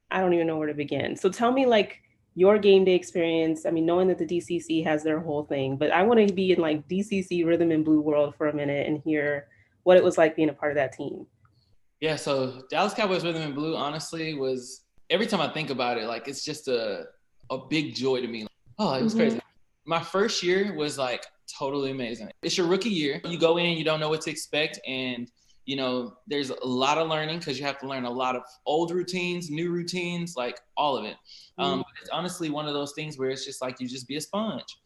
I don't even know where to begin. So tell me like your game day experience. Knowing that the DCC has their whole thing, but I want to be in like DCC Rhythm and Blue world for a minute and hear what it was like being a part of that team. Yeah, so Dallas Cowboys Rhythm and Blue, honestly, was every time I think about it, like it's just a big joy to me. Oh, it was crazy. My first year was like totally amazing. It's your rookie year. You go in, you don't know what to expect. And, you know, there's a lot of learning because you have to learn a lot of old routines, new routines, like all of it. It's honestly one of those things where it's just like you just be a sponge.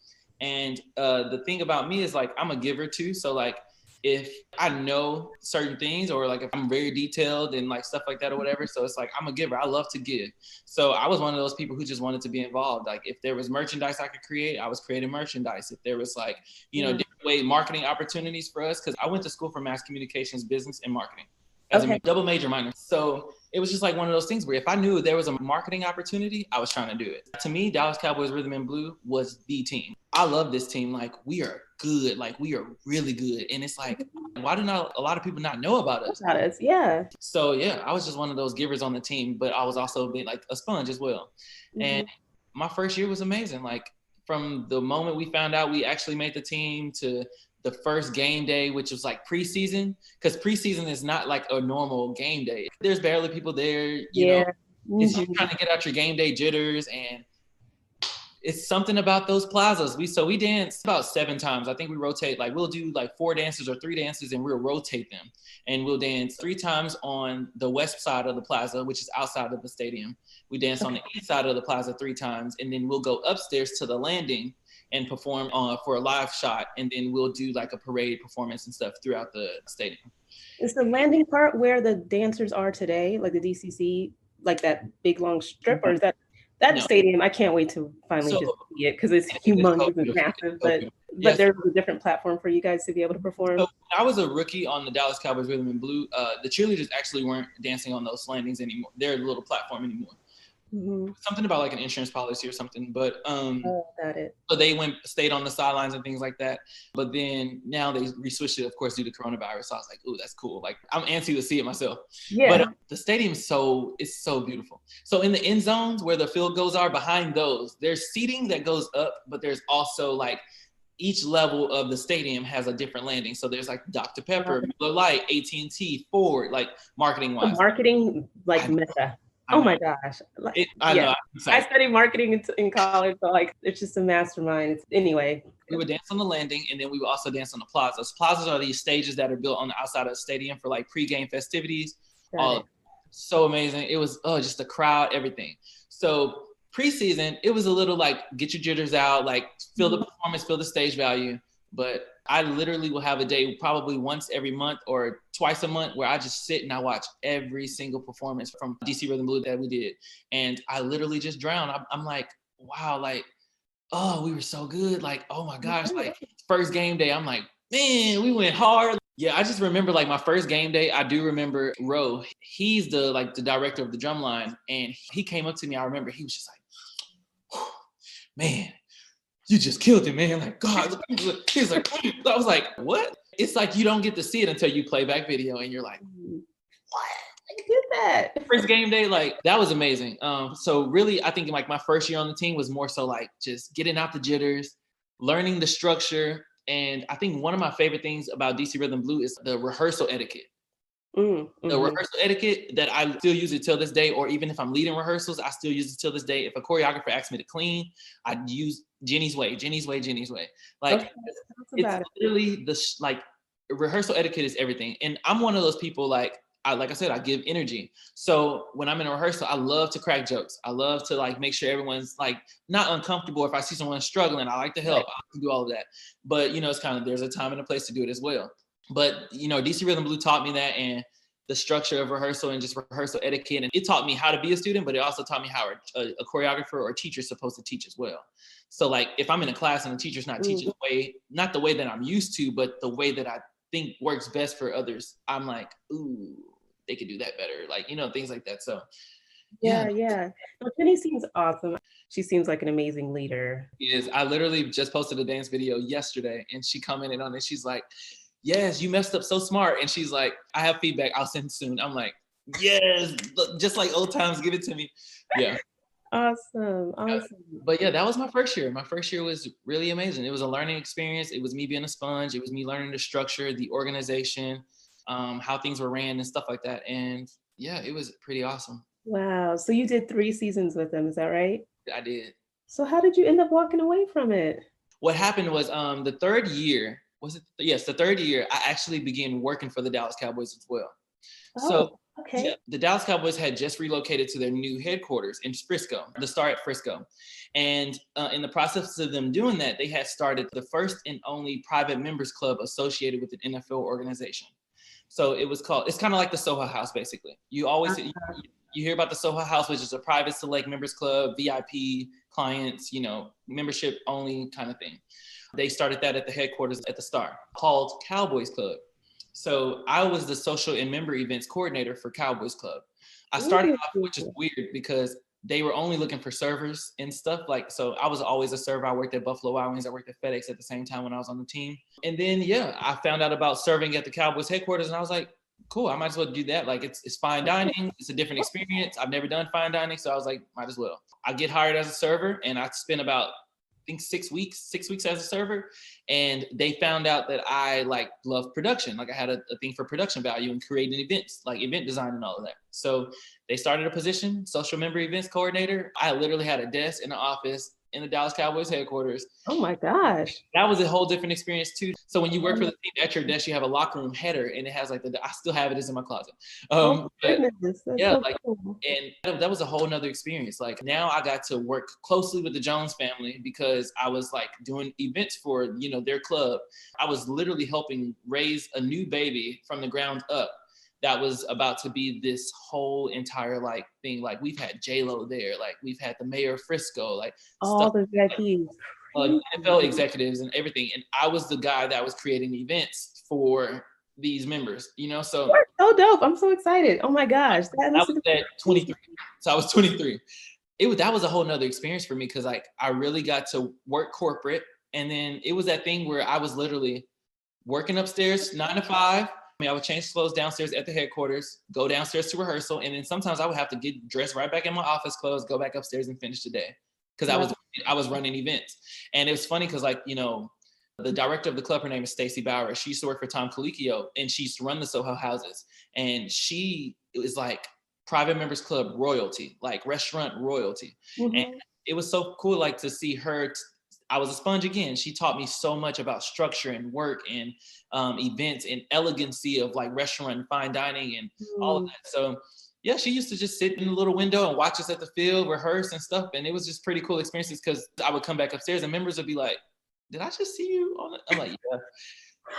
And the thing about me is like I'm a giver too. So like if I know certain things or like if I'm very detailed and like stuff like that or whatever, so it's like I'm a giver. I love to give. So I was one of those people who just wanted to be involved. Like if there was merchandise I could create, I was creating merchandise. If there was like, you know, different way marketing opportunities for us, because I went to school for mass communications, business, and marketing as a double major minor. So it was just like one of those things where if I knew there was a marketing opportunity, I was trying to do it. To me, Dallas Cowboys Rhythm and Blue was the team. I love this team. Like we are good. Like we are really good. And it's like, why do not a lot of people not know about us? Yeah. So yeah, I was just one of those givers on the team, but I was also a bit like a sponge as well. And my first year was amazing. Like from the moment we found out we actually made the team to the first game day, which was like preseason, because preseason is not like a normal game day. There's barely people there, you know, it's you trying to get out your game day jitters, and it's something about those plazas. We dance about 7 times. I think we rotate, like we'll do like 4 dances or 3 dances and we'll rotate them. And we'll dance 3 times on the west side of the plaza, which is outside of the stadium. We dance on the east side of the plaza 3 times, and then we'll go upstairs to the landing and perform for a live shot. And then we'll do like a parade performance and stuff throughout the stadium. Is the landing part where the dancers are today, like the DCC, like that big long strip, or is that stadium? I can't wait to finally just see it because it's humongous and massive. But there's a different platform for you guys to be able to perform. So when I was a rookie on the Dallas Cowboys Rhythm and Blue, the cheerleaders actually weren't dancing on those landings anymore. They're a little platform anymore. Something about like an insurance policy or something, but got it. So they stayed on the sidelines and things like that. But then now they re-switched it, of course, due to coronavirus. So I was like, "Ooh, that's cool!" Like I'm antsy to see it myself. Yeah. But the stadium's so beautiful. So in the end zones where the field goals are, behind those, there's seating that goes up, but there's also like each level of the stadium has a different landing. So there's like Dr. Pepper, Miller Lite, AT&T, Ford, like marketing wise. Marketing like meta. Oh my gosh. I know. I studied marketing in college, so like it's just a mastermind. Anyway. We would dance on the landing, and then we would also dance on the plazas. Plazas are these stages that are built on the outside of the stadium for like pre-game festivities. So amazing. It was just the crowd, everything. So preseason, it was a little like get your jitters out, like feel the performance, feel the stage value. But I literally will have a day probably once every month or twice a month where I just sit and I watch every single performance from DC Rhythm Blue that we did. And I literally just drown. I'm like, wow, like, oh, we were so good. Like, oh my gosh, like first game day, I'm like, man, we went hard. Yeah, I just remember like my first game day. I do remember Ro. He's the director of the drum line. And he came up to me. I remember he was just like, man, you just killed it, man. Like, God, he's like, I was like, what? It's like you don't get to see it until you play back video and you're like, what? I did that. First game day, like that was amazing. So really, I think like my first year on the team was more so like just getting out the jitters, learning the structure. And I think one of my favorite things about DC Rhythm Blue is the rehearsal etiquette. The rehearsal etiquette that I still use it till this day, or even if I'm leading rehearsals, I still use it till this day. If a choreographer asks me to clean, I use Jenny's way. Like it's literally the rehearsal etiquette is everything. And I'm one of those people like I said, I give energy. So when I'm in a rehearsal, I love to crack jokes. I love to like make sure everyone's like not uncomfortable. If I see someone struggling, I like to help. I like to do all of that. But it's kind of there's a time and a place to do it as well. But DC Rhythm Blue taught me that, and the structure of rehearsal and just rehearsal etiquette. And it taught me how to be a student, but it also taught me how a choreographer or a teacher is supposed to teach as well. So like if I'm in a class and the teacher's not teaching not the way that I'm used to, but the way that I think works best for others, I'm like, ooh, they could do that better. Like, things like that. So yeah. Well, Jenny seems awesome. She seems like an amazing leader. She is. I literally just posted a dance video yesterday and she commented on it. She's like, yes, you messed up so smart. And she's like, I have feedback. I'll send soon. I'm like, yes, just like old times, give it to me. Yeah. Awesome. But yeah, that was my first year. My first year was really amazing. It was a learning experience. It was me being a sponge. It was me learning the structure, the organization, how things were ran and stuff like that. And yeah, it was pretty awesome. Wow. So you did 3 seasons with them, is that right? I did. So how did you end up walking away from it? What happened was the third year, was it? Yes, the third year, I actually began working for the Dallas Cowboys as well. Oh, So yeah, okay. the Dallas Cowboys had just relocated to their new headquarters in Frisco, the Star at Frisco. And in the process of them doing that, they had started the first and only private members club associated with an NFL organization. So it's kind of like the Soho House, basically. You hear about the Soho House, which is a private select members club, VIP clients, membership only kind of thing. They started that at the headquarters at the Star, called Cowboys Club. So I was the social and member events coordinator for Cowboys Club. I started off, which is Ooh. weird because they were only looking for servers and stuff. Like, so I was always a server. I worked at Buffalo Wild Wings. I worked at FedEx at the same time when I was on the team. And then, yeah, I found out about serving at the Cowboys headquarters and I was like, cool, I might as well do that. Like, it's fine dining. It's a different experience. I've never done fine dining. So I was like, might as well. I get hired as a server and I spent about, I think 6 weeks as a server. And they found out that I love production. Like I had a thing for production value and creating events, like event design and all of that. So they started a position, social member events coordinator. I literally had a desk in the office in the Dallas Cowboys headquarters. Oh my gosh. That was a whole different experience too. So when you work for the team at your desk, you have a locker room header and it has I still have it, it's in my closet. Oh But goodness, that's yeah, so cool. and that was a whole nother experience. Like now I got to work closely with the Jones family because I was like doing events for, their club. I was literally helping raise a new baby from the ground up that was about to be this whole entire thing. Like we've had J-Lo there, like we've had the mayor of Frisco, like All stuff the VIPs. Crazy. NFL executives and everything. And I was the guy that was creating events for these members, so You're so dope. I'm so excited. Oh my gosh. I was at 23. So I was 23. That was a whole nother experience for me because I really got to work corporate. And then it was that thing where I was literally working upstairs 9 to 5. I would change clothes downstairs at the headquarters, go downstairs to rehearsal, and then sometimes I would have to get dressed right back in my office clothes, go back upstairs and finish the day because I was running events. And it was funny because the director of the club, her name is Stacey Bauer. She used to work for Tom Colicchio and she used to run the Soho houses. And it was like private members club royalty, like restaurant royalty. Mm-hmm. And it was so cool to see her. I was a sponge again. She taught me so much about structure and work and events and elegancy of restaurant and fine dining and all of that. So yeah, she used to just sit in the little window and watch us at the field, rehearse and stuff. And it was just pretty cool experiences because I would come back upstairs and members would be like, did I just see you on it? I'm like, yeah.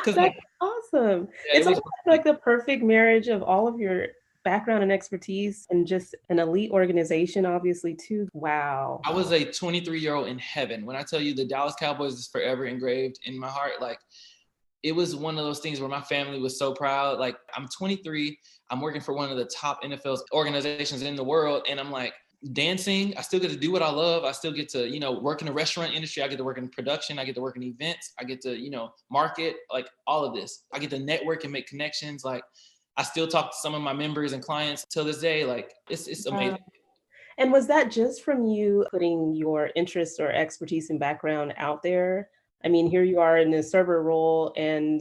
That's awesome. Yeah, It's almost like the perfect marriage of all of your background and expertise and just an elite organization, obviously, too. Wow. I was a 23-year-old in heaven. When I tell you the Dallas Cowboys is forever engraved in my heart, it was one of those things where my family was so proud. Like I'm 23, I'm working for one of the top NFL organizations in the world. And I'm dancing, I still get to do what I love. I still get to, work in the restaurant industry. I get to work in production. I get to work in events. I get to, market, all of this. I get to network and make connections. I still talk to some of my members and clients till this day. It's amazing. And was that just from you putting your interests or expertise and background out there? I mean, here you are in a server role and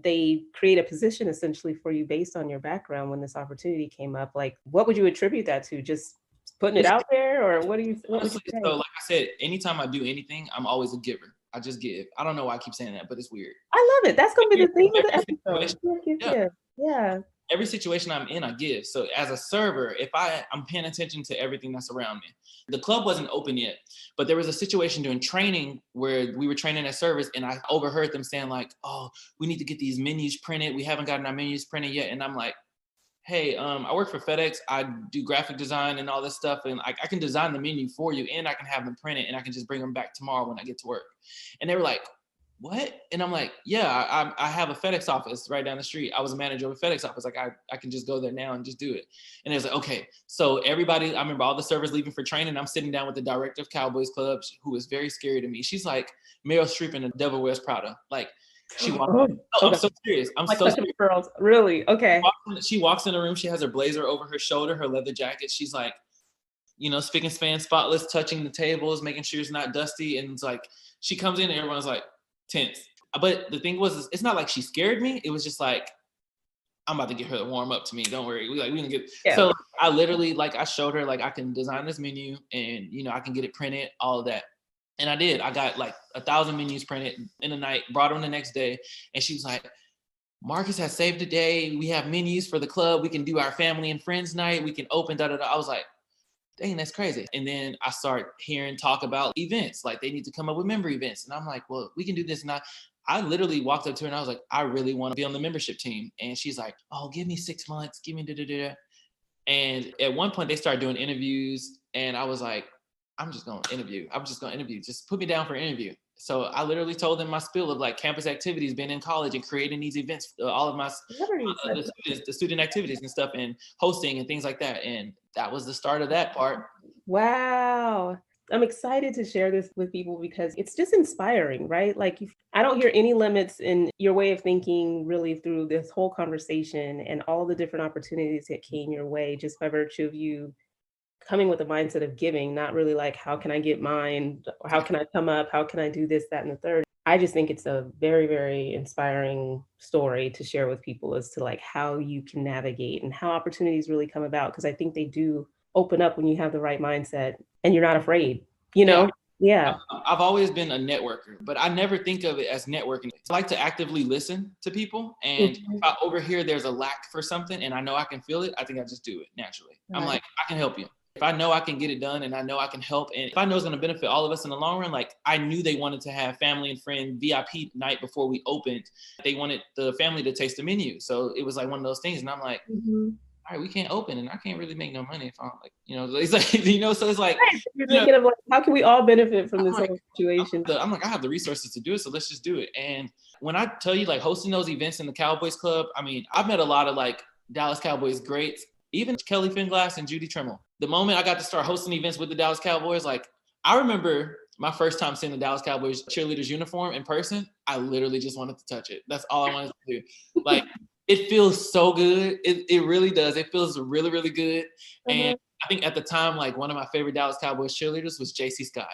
they create a position essentially for you based on your background when this opportunity came up. What would you attribute that to? Just putting it out there, or what would you say? So like I said, anytime I do anything, I'm always a giver. I just give. I don't know why I keep saying that, but it's weird. I love it. That's going to be the theme of the episode. Yeah. Every situation I'm in, I give. So as a server, if I'm paying attention to everything that's around me. The club wasn't open yet, but there was a situation during training where we were training as servers and I overheard them saying oh, we need to get these menus printed. We haven't gotten our menus printed yet. And I'm like, hey, I work for FedEx. I do graphic design and all this stuff. And I can design the menu for you and I can have them printed and I can just bring them back tomorrow when I get to work. And they were like, what? And I'm like, yeah, I have a FedEx office right down the street. I was a manager of a FedEx office. I can just go there now and just do it. And it was like, okay. So everybody, I remember all the servers leaving for training. I'm sitting down with the director of Cowboys Club, who was very scary to me. She's like Meryl Streep in The Devil Wears Prada. She walked I'm so serious. I'm so serious. Girls. Really? Okay. She walks in the room. She has her blazer over her shoulder, her leather jacket. She's like, spick and span, spotless, touching the tables, making sure it's not dusty. And it's she comes in and everyone's tense. But the thing was, it's not like she scared me. It was just I'm about to get her to warm up to me. Don't worry. We can get. Yeah. So I literally I showed her I can design this menu and I can get it printed, all of that. And I did. I got like 1,000 menus printed in a night, brought them the next day. And she was like, Marcus has saved the day. We have menus for the club. We can do our family and friends night. We can open, da, da, da. I was like, dang, that's crazy. And then I start hearing talk about events, like they need to come up with member events. And I'm like, well, we can do this. And I literally walked up to her and I was like, I really want to be on the membership team. And she's like, oh, give me 6 months. Give me da, da, da. And at one point they started doing interviews and I was like, I'm just going to interview. I'm just going to interview. Just put me down for an interview. So I literally told them my spiel of like campus activities, being in college and creating these events, all of my the student activities and stuff, and hosting and things like that. And that was the start of that part. Wow. I'm excited to share this with people because it's just inspiring, right? Like I don't hear any limits in your way of thinking really through this whole conversation and all the different opportunities that came your way just by virtue of you coming with a mindset of giving, not really like, how can I get mine? Or how can I come up? How can I do this, that, and the third? I just think it's a very, very inspiring story to share with people as to like how you can navigate and how opportunities really come about. Because I think they do open up when you have the right mindset and you're not afraid, you know? Yeah. I've always been a networker, but I never think of it as networking. I like to actively listen to people. And if I overhear there's a lack for something and I know I can feel it, I think I just do it naturally. Right. I'm like, I can help you. If I know I can get it done and I know I can help, and if I know it's going to benefit all of us in the long run, like I knew they wanted to have family and friend VIP night before we opened. They wanted the family to taste the menu. So it was like one of those things. And I'm like, all right, we can't open and I can't really make no money if I'm like, it's like, so it's like, you're thinking of like, how can we all benefit from this whole situation? I'm like, I have the resources to do it. So let's just do it. And when I tell you like hosting those events in the Cowboys Club, I mean, I've met a lot of like Dallas Cowboys greats, even Kelly Finglass and Judy Trimmel. The moment I got to start hosting events with the Dallas Cowboys, like I remember my first time seeing the Dallas Cowboys cheerleaders uniform in person, I literally just wanted to touch it. That's all I wanted to do. Like, it feels so good. It really does. It feels really, really good. And I think at the time, like one of my favorite Dallas Cowboys cheerleaders was JC Scott.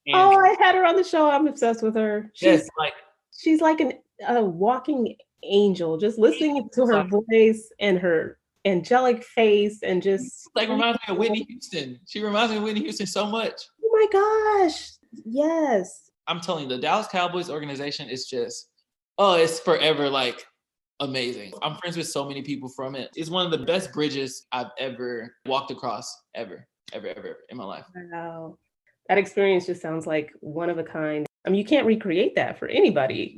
And I had her on the show. I'm obsessed with her. She's like a walking angel, just listening to her voice and her angelic face and just like reminds me of Whitney Houston. She reminds me of Whitney Houston so much. Oh my gosh. Yes. I'm telling you, the Dallas Cowboys organization is just, it's forever like amazing. I'm friends with so many people from it. It's one of the best bridges I've ever walked across ever in my life. Wow. That experience just sounds like one of a kind. I mean, you can't recreate that for anybody,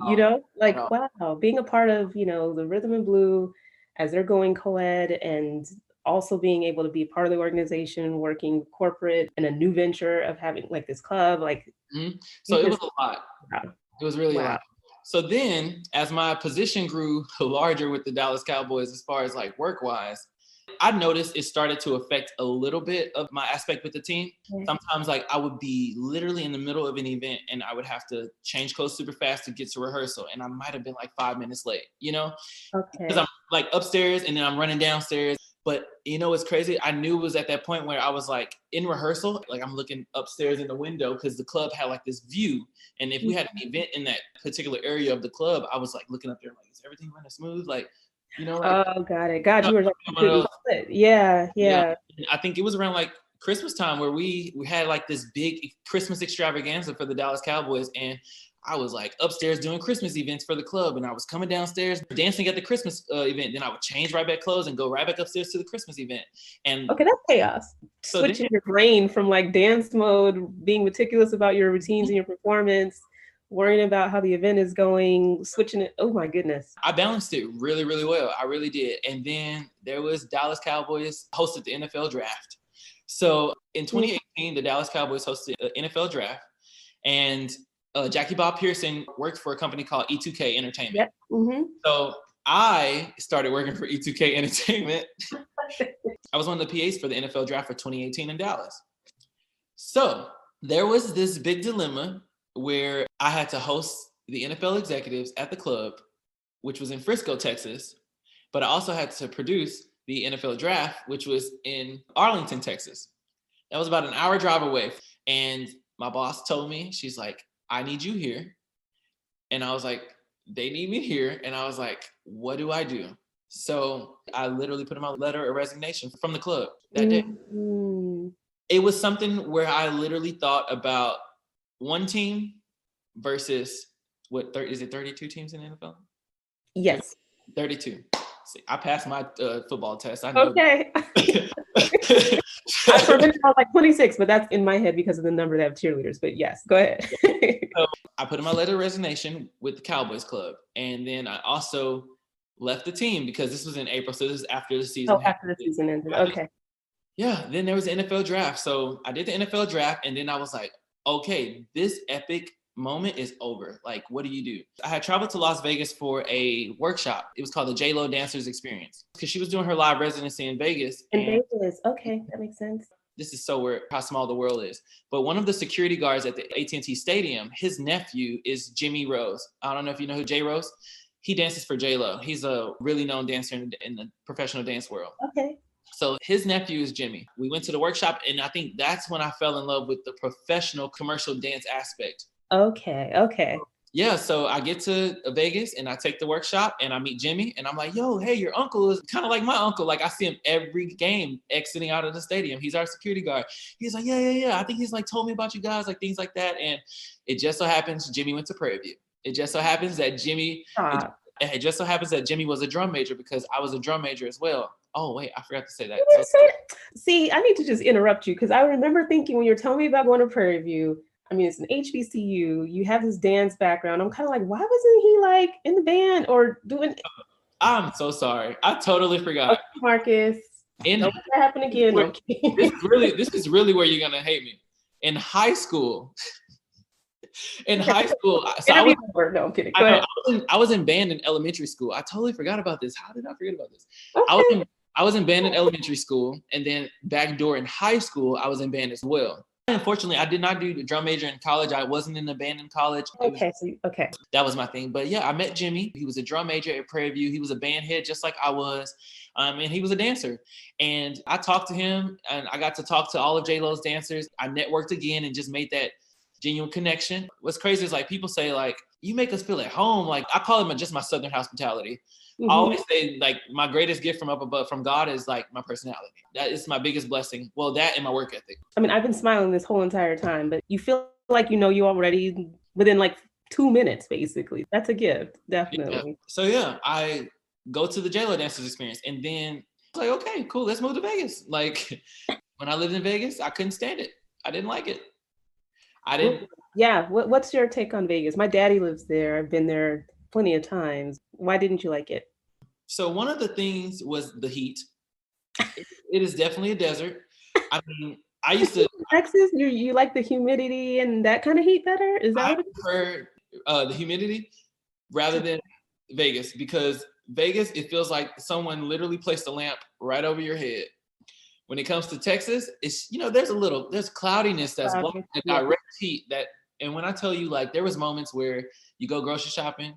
like, wow, being a part of, the Rhythm and Blue as they're going co-ed and also being able to be part of the organization, working corporate in a new venture of having like this club, like. So it was a lot. Wow. It was really a lot. So then as my position grew larger with the Dallas Cowboys, as far as like work-wise, I noticed it started to affect a little bit of my aspect with the team. Sometimes like I would be literally in the middle of an event and I would have to change clothes super fast to get to rehearsal. And I might've been like 5 minutes late, because I'm like upstairs and then I'm running downstairs. But it's crazy. I knew it was at that point where I was like in rehearsal, like I'm looking upstairs in the window because the club had like this view. And if we had an event in that particular area of the club, I was like looking up there like, is everything running smooth? Like, oh, got it. God, you were like, yeah. I think it was around like Christmas time where we had like this big Christmas extravaganza for the Dallas Cowboys. And I was like upstairs doing Christmas events for the club. And I was coming downstairs dancing at the Christmas event. Then I would change right back clothes and go right back upstairs to the Christmas event. And okay, that's chaos. So switching your brain from like dance mode, being meticulous about your routines and your performance, worrying about how the event is going, switching it. Oh my goodness. I balanced it really, really well. I really did. And then there was Dallas Cowboys hosted the NFL draft. So in 2018, the Dallas Cowboys hosted the NFL draft, and Jackie Bob Pearson worked for a company called E2K Entertainment. Yep. So I started working for E2K Entertainment. I was one of the PAs for the NFL draft for 2018 in Dallas. So there was this big dilemma where I had to host the NFL executives at the club, which was in Frisco, Texas, but I also had to produce the NFL draft, which was in Arlington, Texas. That was about an hour drive away. And my boss told me, she's like, I need you here. And I was like, they need me here. And I was like, what do I do? So I literally put in my letter of resignation from the club that day. It was something where I literally thought about one team versus is it 32 teams in the NFL? Yes. 32. See, I passed my football test. I know. Okay. For a minute, I was like 26, but that's in my head because of the number that have cheerleaders. But yes, go ahead. So I put in my letter of resignation with the Cowboys club. And then I also left the team because this was in April. So this is after the season. Oh, after the season ended. Okay. Yeah. Then there was the NFL draft. So I did the NFL draft. And then I was like, okay, this epic moment is over. Like, what do you do? I had traveled to Las Vegas for a workshop. It was called the J-Lo Dancers Experience because she was doing her live residency in Vegas. In Vegas. Okay. That makes sense. This is so weird how small the world is. But one of the security guards at the AT&T Stadium, his nephew is Jimmy Rose. I don't know if you know who Jay Rose. He dances for J-Lo. He's a really known dancer in the professional dance world. Okay. So his nephew is Jimmy. We went to the workshop, and I think that's when I fell in love with the professional commercial dance aspect. Okay. Yeah, so I get to Vegas and I take the workshop and I meet Jimmy and I'm like, yo, hey, your uncle is kind of like my uncle. Like I see him every game exiting out of the stadium. He's our security guard. He's like, yeah. I think he's like told me about you guys, like things like that. And it just so happens Jimmy went to Prairie View. It just so happens that Jimmy was a drum major because I was a drum major as well. Oh, wait, I forgot to say that. See, I need to just interrupt you because I remember thinking when you're telling me about going to Prairie View, I mean, it's an HBCU. You have this dance background. I'm kind of like, why wasn't he like in the band or doing? I'm so sorry. I totally forgot. Okay, Marcus, don't let that happen again. This is really where you're gonna hate me. In high school. So no, I'm kidding. Go ahead. I was in band in elementary school. I totally forgot about this. How did I forget about this? Okay. I was in band in elementary school, and then backdoor in high school, I was in band as well. Unfortunately, I did not do the drum major in college. I wasn't in the band in college. Okay. That was my thing. But yeah, I met Jimmy. He was a drum major at Prairie View. He was a band head just like I was. And he was a dancer. And I talked to him and I got to talk to all of J-Lo's dancers. I networked again and just made that genuine connection. What's crazy is like people say like, you make us feel at home. Like I call it just my Southern hospitality. Mm-hmm. I always say like my greatest gift from up above from God is like my personality. That is my biggest blessing. Well, that and my work ethic. I mean, I've been smiling this whole entire time, but you feel like you know you already within like 2 minutes, basically. That's a gift, definitely. Yeah. So yeah, I go to the J-Lo Dancers Experience and then I was like, okay, cool, let's move to Vegas. Like when I lived in Vegas, I couldn't stand it. I didn't like it. Yeah, what's your take on Vegas? My daddy lives there. I've been there plenty of times. Why didn't you like it? So one of the things was the heat. It is definitely a desert. I mean, I used to Texas. You like the humidity and that kind of heat better? Is that? I prefer the humidity rather than Vegas because Vegas it feels like someone literally placed a lamp right over your head. When it comes to Texas, it's there's cloudiness that's blocking the direct heat that. And when I tell you like there was moments where you go grocery shopping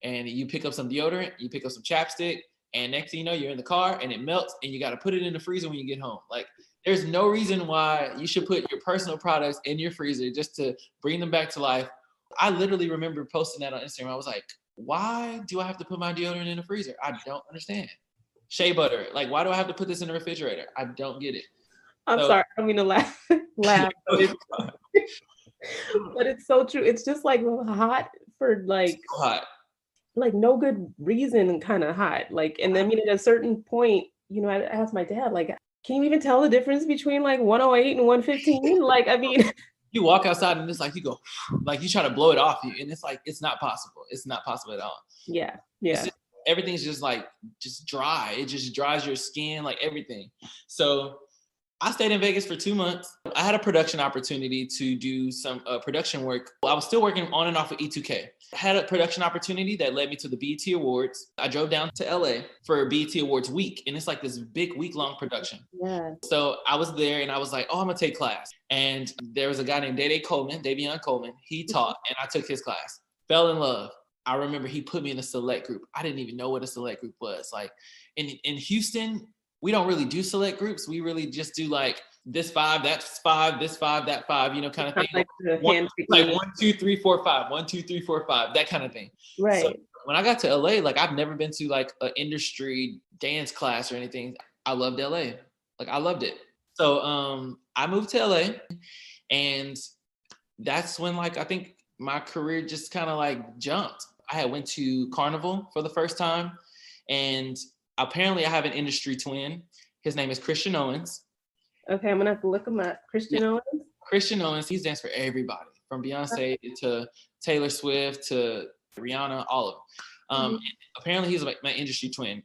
and you pick up some deodorant, you pick up some chapstick, and next thing you know, you're in the car and it melts and you got to put it in the freezer when you get home. Like there's no reason why you should put your personal products in your freezer just to bring them back to life. I literally remember posting that on Instagram. I was like, why do I have to put my deodorant in the freezer? I don't understand. Shea butter. Like, why do I have to put this in the refrigerator? I don't get it. I'm sorry. I don't mean to laugh. But it's so true. It's just like hot for like so hot. Like no good reason, kind of hot. Like, and then I mean, at a certain point, you know, I asked my dad, like, can you even tell the difference between like 108 and 115? Like, I mean, you walk outside and it's like you go, like you try to blow it off you, and it's like it's not possible. It's not possible at all. Yeah. Everything's just dry. It just dries your skin, like everything. So I stayed in Vegas for 2 months. I had a production opportunity to do some production work. I was still working on and off of E2K. I had a production opportunity that led me to the BET Awards. I drove down to LA for BET Awards week, and it's like this big week-long production. Yeah. So I was there, and I was like, oh, I'm going to take class. And there was a guy named Davion Coleman. He taught, and I took his class. Fell in love. I remember he put me in a select group. I didn't even know what a select group was. Like in Houston, we don't really do select groups. We really just do like this 5, that's 5, this 5, that 5, you know, kind of thing. Like 1, 2, 3, 4, 5, 1, 2, 3, 4, 5, that kind of thing. Right. So when I got to LA, like I've never been to like an industry dance class or anything. I loved LA. Like I loved it. So I moved to LA and that's when like I think my career just kind of like jumped. I had went to Carnival for the first time, and apparently I have an industry twin. His name is Christian Owens. Okay, I'm gonna have to look him up. Christian Owens. Christian Owens, he's danced for everybody from Beyonce to Taylor Swift to Rihanna, all of them. Apparently he's like my industry twin.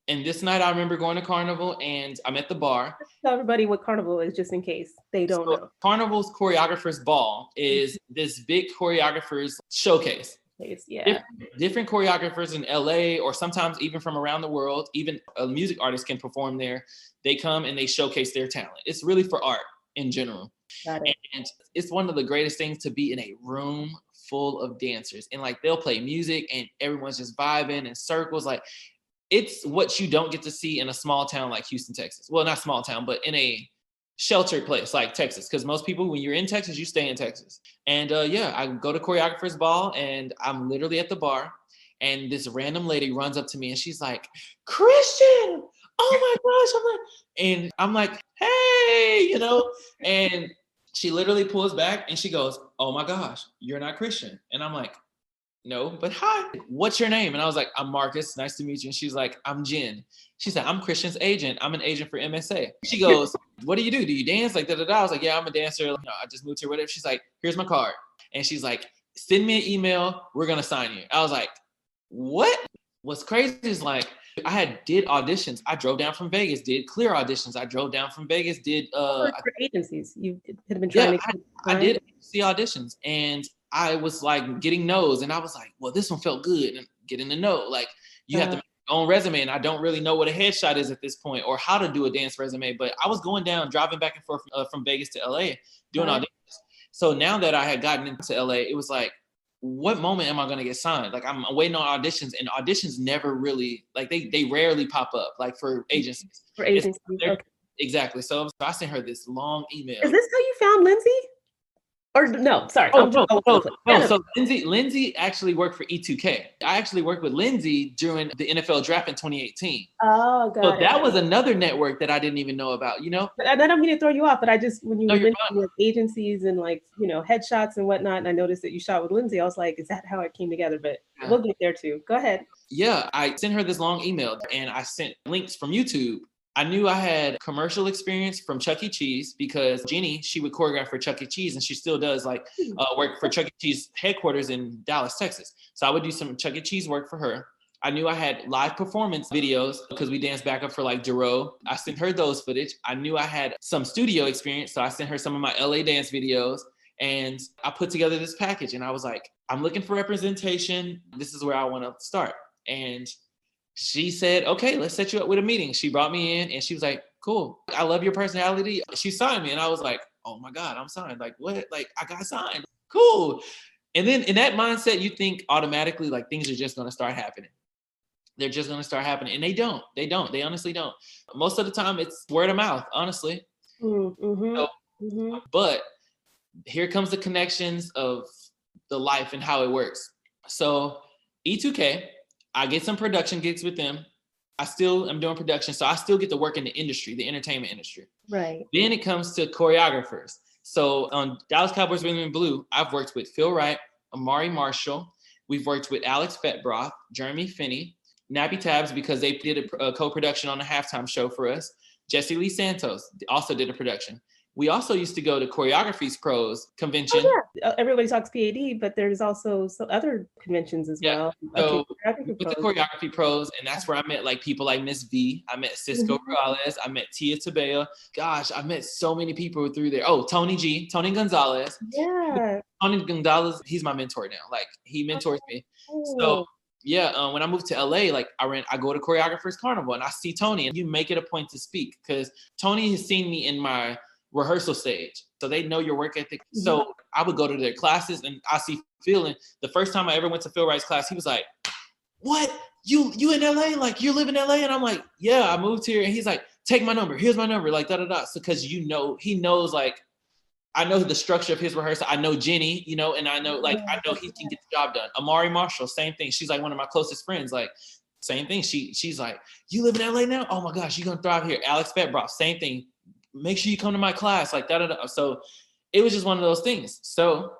And this night I remember going to Carnival and I'm at the bar. Tell everybody what Carnival is just in case they don't know. Carnival's choreographer's ball is this big choreographer's showcase. Yeah. Different choreographers in LA or sometimes even from around the world, even a music artist can perform there. They come and they showcase their talent. It's really for art in general. Got it. And it's one of the greatest things to be in a room full of dancers. And like they'll play music and everyone's just vibing in circles. Like it's what you don't get to see in a small town like Houston, Texas. Well, not small town, but in a sheltered place like Texas. Because most people, when you're in Texas, you stay in Texas. And I go to choreographer's ball and I'm literally at the bar. And this random lady runs up to me and she's like, Christian, oh my gosh. I'm like, hey, and she literally pulls back and she goes, oh my gosh, you're not Christian. And I'm like, no, but hi, what's your name? And I was like, I'm Marcus, nice to meet you. And she's like, I'm Jen. She said, I'm Christian's agent. I'm an agent for MSA. She goes, what do you do? Do you dance? Like, da-da-da. I was like, yeah, I'm a dancer. I just moved here, whatever. She's like, here's my card. And she's like, send me an email. We're going to sign you. I was like, what? What's crazy is like, I did auditions. I drove down from Vegas, did clear auditions. I drove down from Vegas, did for agencies. You had been trying to I did see auditions and I was like getting no's and I was like, well, this one felt good and getting the no. Like you have to make your own resume and I don't really know what a headshot is at this point or how to do a dance resume. But I was going down, driving back and forth from Vegas to LA, doing auditions. So now that I had gotten into LA, it was like, what moment am I going to get signed? Like I'm waiting on auditions and auditions never really, like they rarely pop up like for agencies. Exactly. So I sent her this long email. Is this how you found Lindsay? Or no, sorry. So Lindsay actually worked for E2K. I actually worked with Lindsay during the NFL draft in 2018. Oh, got so that was another network that I didn't even know about, But I don't mean to throw you off, but I just, when you were mentioning like agencies and like, headshots and whatnot, and I noticed that you shot with Lindsay, I was like, is that how it came together? But we'll get there too. Go ahead. Yeah, I sent her this long email and I sent links from YouTube. I knew I had commercial experience from Chuck E. Cheese because Jenny, she would choreograph for Chuck E. Cheese and she still does like work for Chuck E. Cheese headquarters in Dallas, Texas. So I would do some Chuck E. Cheese work for her. I knew I had live performance videos because we danced back up for like Duro. I sent her those footage. I knew I had some studio experience. So I sent her some of my LA dance videos and I put together this package and I was like, I'm looking for representation. This is where I want to start. And she said, okay, let's set you up with a meeting. She brought me in and she was like, cool. I love your personality. She signed me. And I was like, oh my God, I'm signed. Like what? Like I got signed. Cool. And then in that mindset, you think automatically like things are just going to start happening. They're just going to start happening. And they don't. They honestly don't. Most of the time it's word of mouth, honestly. But here comes the connections of the life and how it works. So E2K, I get some production gigs with them. I still am doing production, so I still get to work in the industry, the entertainment industry. Right. Then it comes to choreographers. So on Dallas Cowboys Rhythm and Blue, I've worked with Phil Wright, Amari Marshall. We've worked with Alex Fetbroth, Jeremy Finney, Nappy Tabs because they did a co-production on the halftime show for us. Jesse Lee Santos also did a production. We also used to go to Choreography's Pros convention. Oh, yeah. Everybody talks PAD, but there's also some other conventions as well. So with the Choreography Pros, and that's where I met like people like Miss V. I met Cisco Morales. I met Tia Tabea. Gosh, I met so many people through there. Oh, Tony Gonzalez. Yeah. Tony Gonzalez, he's my mentor now. Like he mentors me. So yeah, when I moved to LA, like I go to Choreographers Carnival and I see Tony, and you make it a point to speak because Tony has seen me in my rehearsal stage. So they know your work ethic. So I would go to their classes and I see Phil. And the first time I ever went to Phil Wright's class, he was like, what? You in LA? Like you live in LA? And I'm like, yeah, I moved here. And he's like, take my number. Here's my number. Like da-da-da. So cause he knows like, I know the structure of his rehearsal. I know Jenny, and I know he can get the job done. Amari Marshall, same thing. She's like one of my closest friends. Like same thing. She's like, you live in LA now? Oh my gosh, you're gonna thrive here. Alex Fetbroff, same thing. Make sure you come to my class, like da-da-da. So it was just one of those things. So,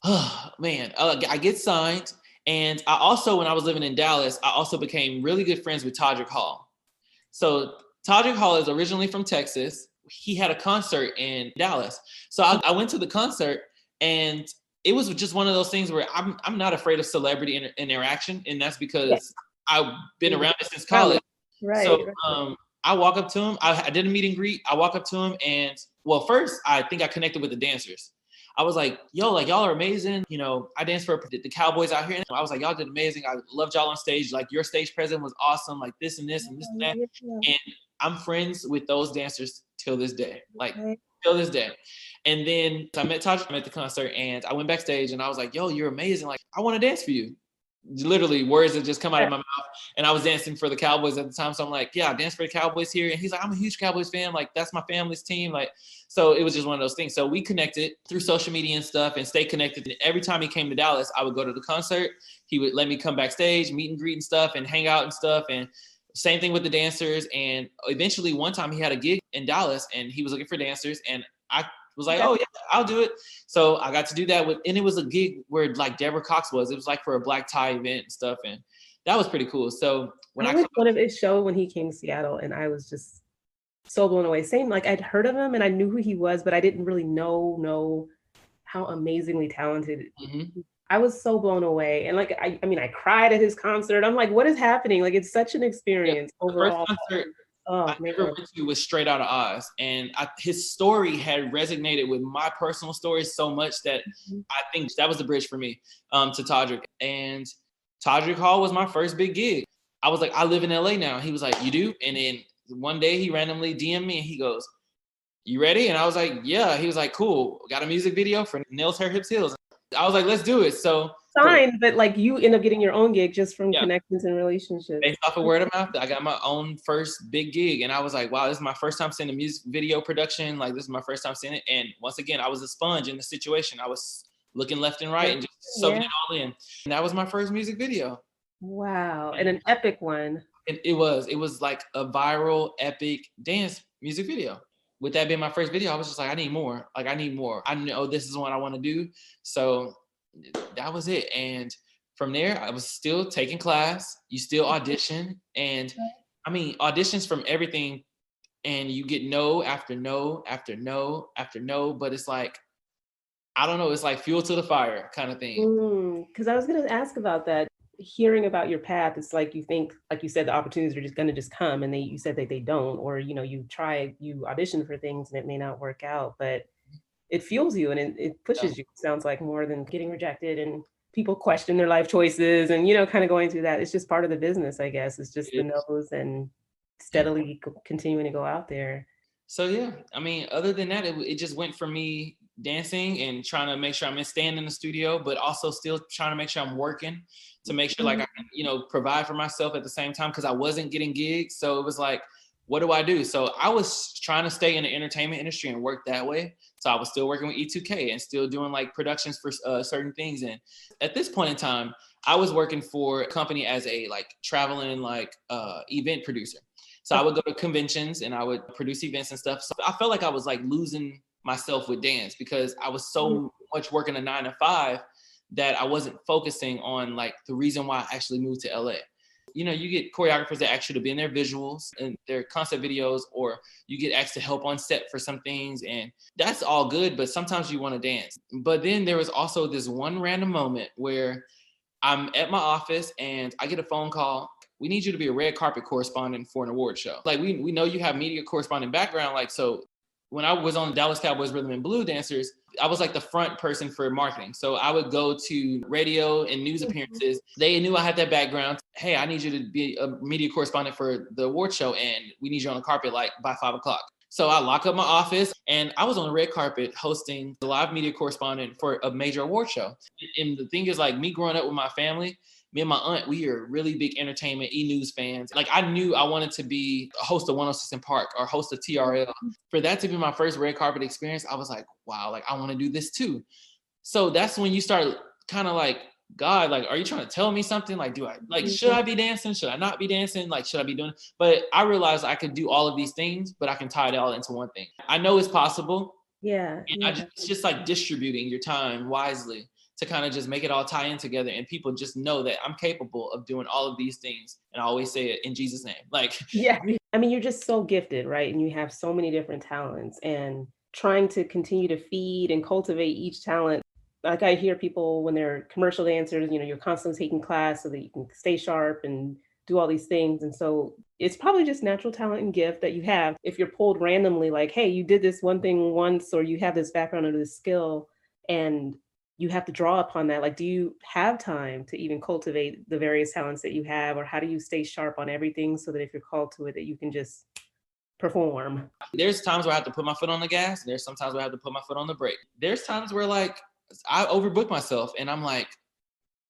oh man, I get signed. And I also, when I was living in Dallas, I also became really good friends with Todrick Hall. So Todrick Hall is originally from Texas. He had a concert in Dallas. So I went to the concert, and it was just one of those things where I'm not afraid of celebrity interaction. And that's because I've been around it since college. Right. So I walk up to him. I did a meet and greet. I walk up to him, and well, first I think I connected with the dancers. I was like, yo, like y'all are amazing. You know, I danced for the Cowboys out here. And I was like, y'all did amazing. I loved y'all on stage. Like your stage presence was awesome. Like this and this and this and that. And I'm friends with those dancers till this day. Like till this day. And then I met Taj at the concert, and I went backstage, and I was like, yo, you're amazing. Like, I want to dance for you. Literally words that just come out of my mouth. And I was dancing for the Cowboys at the time. So I'm like, yeah, I danced for the Cowboys here. And he's like, I'm a huge Cowboys fan. Like, that's my family's team. Like, so it was just one of those things. So we connected through social media and stuff and stay connected. And every time he came to Dallas, I would go to the concert. He would let me come backstage, meet and greet and stuff, and hang out and stuff. And same thing with the dancers. And eventually one time he had a gig in Dallas, and he was looking for dancers. And I was like, oh yeah, I'll do it. So I got to do that and it was a gig where like Deborah Cox was. It was like for a black tie event and stuff, and that was pretty cool. So when I went to one of his show when he came to Seattle, and I was just so blown away. Same, like I'd heard of him and I knew who he was, but I didn't really know how amazingly talented. I was so blown away, and like I mean, I cried at his concert. I'm like, what is happening? Like, it's such an experience overall. The first concert I never went to was Straight Outta Oz, and his story had resonated with my personal story so much that I think that was the bridge for me to Todrick. And Todrick Hall was my first big gig. I was like, I live in LA now. He was like, you do? And then one day he randomly DM'd me and he goes, you ready? And I was like, yeah. He was like, cool. Got a music video for Nails, Hair, Hips, Heels. I was like, let's do it. So signed, but like you end up getting your own gig just from connections and relationships. Based off of word of mouth, I got my own first big gig, and I was like, wow, this is my first time seeing a music video production. Like, this is my first time seeing it. And once again, I was a sponge in the situation. I was looking left and right and just soaking it all in. And that was my first music video. Wow. And an epic one. It was like a viral, epic dance music video. With that being my first video, I was just like, I need more. Like, I need more. I know this is what I want to do. So that was it. And from there, I was still taking class. You still audition. And I mean, auditions from everything. And you get no after no after no after no. But it's like, I don't know. It's like fuel to the fire kind of thing. Because I was going to ask about that. Hearing about your path, it's like you think, like you said, the opportunities are just going to just come, and you said that they don't, or you audition for things and it may not work out, but it fuels you and it pushes you. It sounds like more than getting rejected and people question their life choices and kind of going through that. It's just part of the business, I guess. It's just the no's and steadily continuing to go out there. So yeah, I mean, other than that, it just went for me dancing and trying to make sure I'm staying in the studio, but also still trying to make sure I'm working to make sure like I can, provide for myself at the same time, because I wasn't getting gigs. So it was like, what do I do? So I was trying to stay in the entertainment industry and work that way. So I was still working with E2K and still doing like productions for certain things. And at this point in time, I was working for a company as a like traveling like event producer. So I would go to conventions and I would produce events and stuff. So I felt like I was like losing myself with dance because I was so much working a 9 to 5 that I wasn't focusing on like the reason why I actually moved to LA. You get choreographers that ask you to be in their visuals and their concept videos, or you get asked to help on set for some things, and that's all good, but sometimes you want to dance. But then there was also this one random moment where I'm at my office and I get a phone call. We need you to be a red carpet correspondent for an award show. Like we know you have media correspondent background. Like, so when I was on Dallas Cowboys Rhythm and Blue Dancers, I was like the front person for marketing. So I would go to radio and news appearances. They knew I had that background. Hey, I need you to be a media correspondent for the award show, and we need you on the carpet like by 5 o'clock. So I lock up my office, and I was on the red carpet hosting the live media correspondent for a major award show. And the thing is, like, me growing up with my family, me and my aunt, we are really big entertainment, e-news fans. Like, I knew I wanted to be a host of 106 in Park or host of TRL. For that to be my first red carpet experience, I was like, wow, like, I want to do this too. So that's when you start kind of like, God, like, are you trying to tell me something? Like, should I be dancing? Should I not be dancing? Like, should I be doing it? But I realized I could do all of these things, but I can tie it all into one thing. I know it's possible. Yeah. Yeah. It's just like distributing your time wisely to kind of just make it all tie in together, and people just know that I'm capable of doing all of these things. And I always say it in Jesus' name. Like, Yeah. I mean, you're just so gifted, right? And you have so many different talents, and trying to continue to feed and cultivate each talent. Like I hear people when they're commercial dancers, you're constantly taking class so that you can stay sharp and do all these things. And so it's probably just natural talent and gift that you have. If you're pulled randomly, like, hey, you did this one thing once, or you have this background or this skill, and you have to draw upon that. Like, do you have time to even cultivate the various talents that you have, or how do you stay sharp on everything so that if you're called to it, that you can just perform? there's times where I have to put my foot on the gas. There's sometimes where I have to put my foot on the brake. There's times where like I overbook myself and I'm like,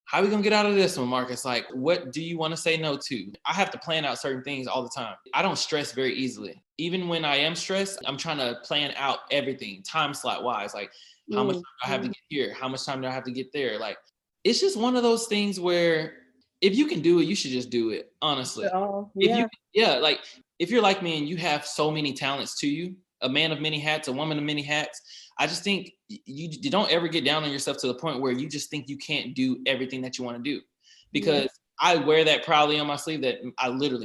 how are we gonna get out of this one, Marcus? Like, what do you want to say no to? I have to plan out certain things all the time. I don't stress very easily. Even when I am stressed, I'm trying to plan out everything time slot wise. Like, how much time do I have to get here? How much time do I have to get there? Like, it's just one of those things where if you can do it, you should just do it. Honestly, Oh, if yeah. like if you're like me and you have so many talents to you, a man of many hats, a woman of many hats, I just think you don't ever get down on yourself to the point where you just think you can't do everything that you want to do. Because I wear that proudly on my sleeve that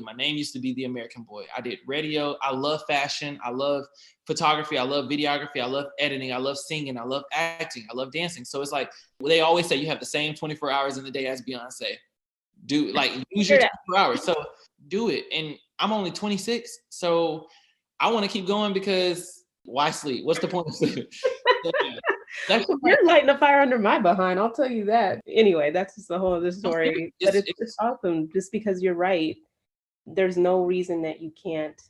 my name used to be the American Boy. I did radio. I love fashion. I love photography. I love videography. I love editing. I love singing. I love acting. I love dancing. So it's like they always say you have the same 24 hours in the day as Beyonce. Use your 24 hours. So do it. And I'm only 26. So I want to keep going because why sleep? What's the point of sleep? You're lighting a fire under my behind, I'll tell you that. Anyway, that's just a whole other story. But it's awesome just because you're right. There's no reason that you can't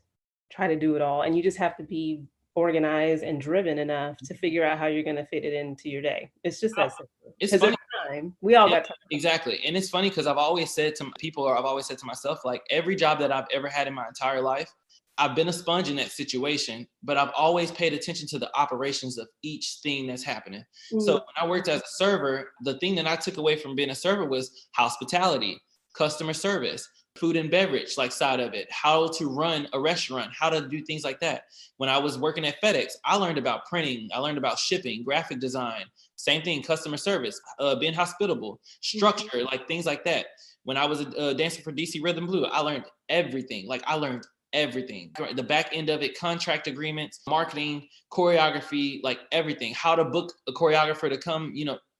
try to do it all. And you just have to be organized and driven enough to figure out how you're going to fit it into your day. It's just that simple. It's funny. Time. We all got time. Exactly. And it's funny because I've always said to people, or I've always said to myself, like every job that I've ever had in my entire life, I've been a sponge in that situation, but I've always paid attention to the operations of each thing that's happening. Mm-hmm. So when I worked as a server, the thing that I took away from being a server was hospitality, customer service, food and beverage, like side of it, how to run a restaurant, how to do things like that. When I was working at FedEx, I learned about printing, I learned about shipping, graphic design, same thing, customer service, being hospitable, structure, like things like that. When I was a dancer for DC Rhythm Blue, I learned everything. I learned everything. The back end of it, contract agreements, marketing, choreography, like everything. How to book a choreographer to come,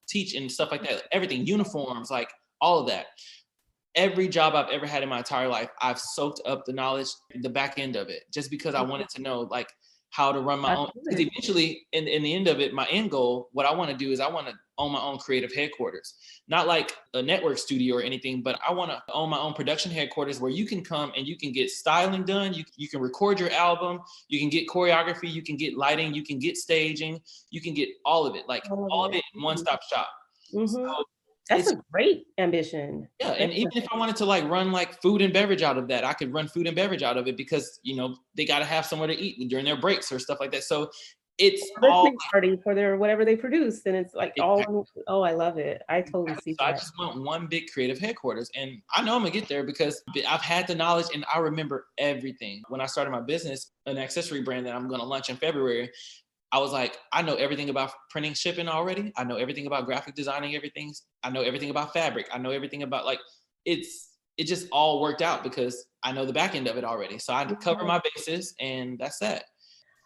teach and stuff like that. Everything, uniforms, like all of that. Every job I've ever had in my entire life, I've soaked up the knowledge, the back end of it, just because I wanted to know like how to run my own. Because eventually, in the end of it, my end goal, what I want to do is I want to own my own creative headquarters. Not like a network studio or anything, but I want to own my own production headquarters where you can come and you can get styling done. You can record your album. You can get choreography. You can get lighting. You can get staging. You can get all of it, all of it in one-stop shop. Mm-hmm. So that's a great ambition. Yeah, and even if I wanted to run food and beverage out of that, I could run food and beverage out of it because they got to have somewhere to eat during their breaks or stuff like that. So it's all party for their whatever they produce, and it's like exactly. Oh, I love it. I totally see that. I just want one big creative headquarters, and I know I'm gonna get there because I've had the knowledge and I remember everything. When I started my business, an accessory brand that I'm gonna launch in February, I was like, I know everything about printing, shipping already. I know everything about graphic designing, everything. I know everything about fabric. I know everything about it just all worked out because I know the back end of it already. So I cover my bases and that's that.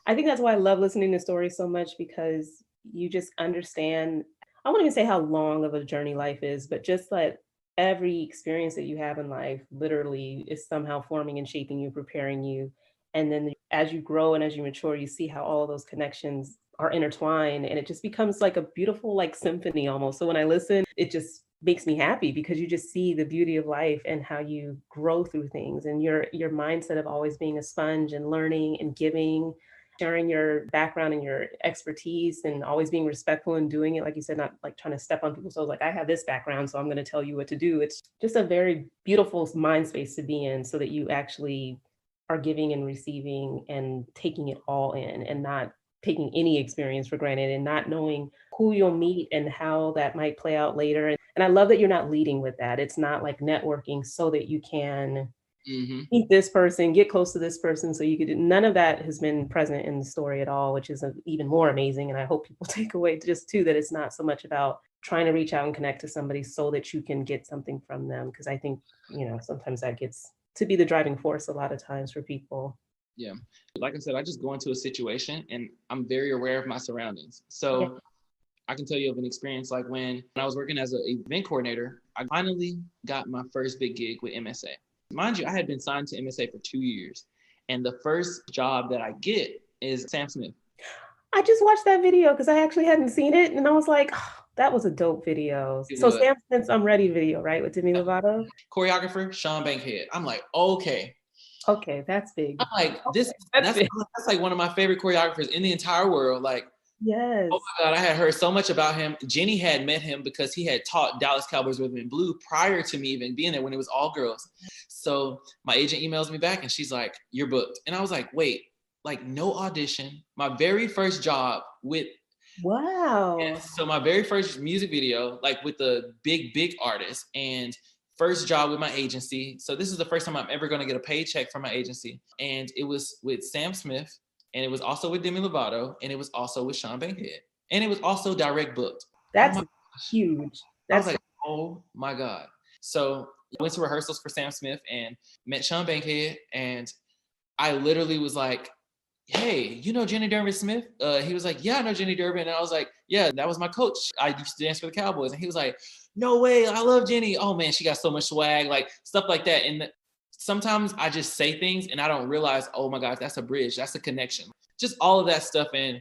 I think that's why I love listening to stories so much because you just understand, I won't even say how long of a journey life is, but just like every experience that you have in life literally is somehow forming and shaping you, preparing you. And then as you grow and as you mature, you see how all of those connections are intertwined and it just becomes like a beautiful symphony almost. So when I listen, it just makes me happy because you just see the beauty of life and how you grow through things and your mindset of always being a sponge and learning and giving, sharing your background and your expertise and always being respectful and doing it. Like you said, not trying to step on people's toes. I have this background, so I'm going to tell you what to do. It's just a very beautiful mind space to be in so that you actually are giving and receiving and taking it all in and not taking any experience for granted and not knowing who you'll meet and how that might play out later. And I love that you're not leading with that. It's not like networking so that you can Mm-hmm. meet this person, get close to this person. So you could, none of that has been present in the story at all, which is even more amazing. And I hope people take away just too, that it's not so much about trying to reach out and connect to somebody so that you can get something from them. Cause I think, sometimes that gets to be the driving force a lot of times for people. Yeah. Like I said, I just go into a situation and I'm very aware of my surroundings. So Yeah. I can tell you of an experience like when I was working as an event coordinator, I finally got my first big gig with MSA. Mind you, I had been signed to MSA for 2 years. And the first job that I get is Sam Smith. I just watched that video because I actually hadn't seen it. And I was like, oh, that was a dope video. So Sam Smith's I'm Ready video, right? With Demi Lovato? Choreographer, Sean Bankhead. I'm like, okay. Okay, that's big. I'm like, that's like one of my favorite choreographers in the entire world. Like, yes. Oh my God, I had heard so much about him. Jenny had met him because he had taught Dallas Cowboys Rhythm and Blue prior to me even being there when it was all girls. So my agent emails me back and she's like, you're booked. And I was like, wait, like no audition. My very first job with Wow. So my very first music video, like with the big artist, and first job with my agency. So this is the first time I'm ever going to get a paycheck from my agency. And it was with Sam Smith, and it was also with Demi Lovato, and it was also with Sean Bankhead. And it was also direct booked. That's huge. I was like, oh my God. So I went to rehearsals for Sam Smith and met Sean Bankhead. And I literally was like, hey, you know Jenny Durbin Smith? He was like, yeah, I know Jenny Durbin. And I was like, yeah, that was my coach. I used to dance for the Cowboys. And he was like, no way, I love Jenny. Oh man, she got so much swag, like stuff like that. And sometimes I just say things and I don't realize, oh my gosh, that's a bridge. That's a connection. Just all of that stuff. And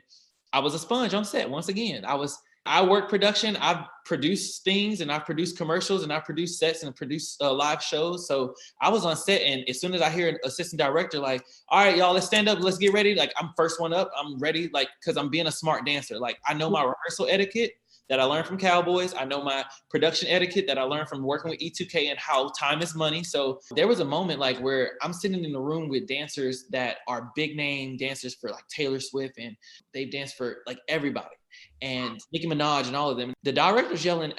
I was a sponge on set once again. I work production. I've produced things and I've produced commercials and I've produced sets and produced live shows. So I was on set, and as soon as I hear an assistant director like, all right, y'all, let's stand up, let's get ready. Like I'm first one up. I'm ready, like, because I'm being a smart dancer. Like I know my rehearsal etiquette that I learned from Cowboys. I know my production etiquette that I learned from working with E2K and how time is money. So there was a moment like where I'm sitting in the room with dancers that are big name dancers for like Taylor Swift, and they've danced for like everybody, and Nicki Minaj and all of them. The director's yelling,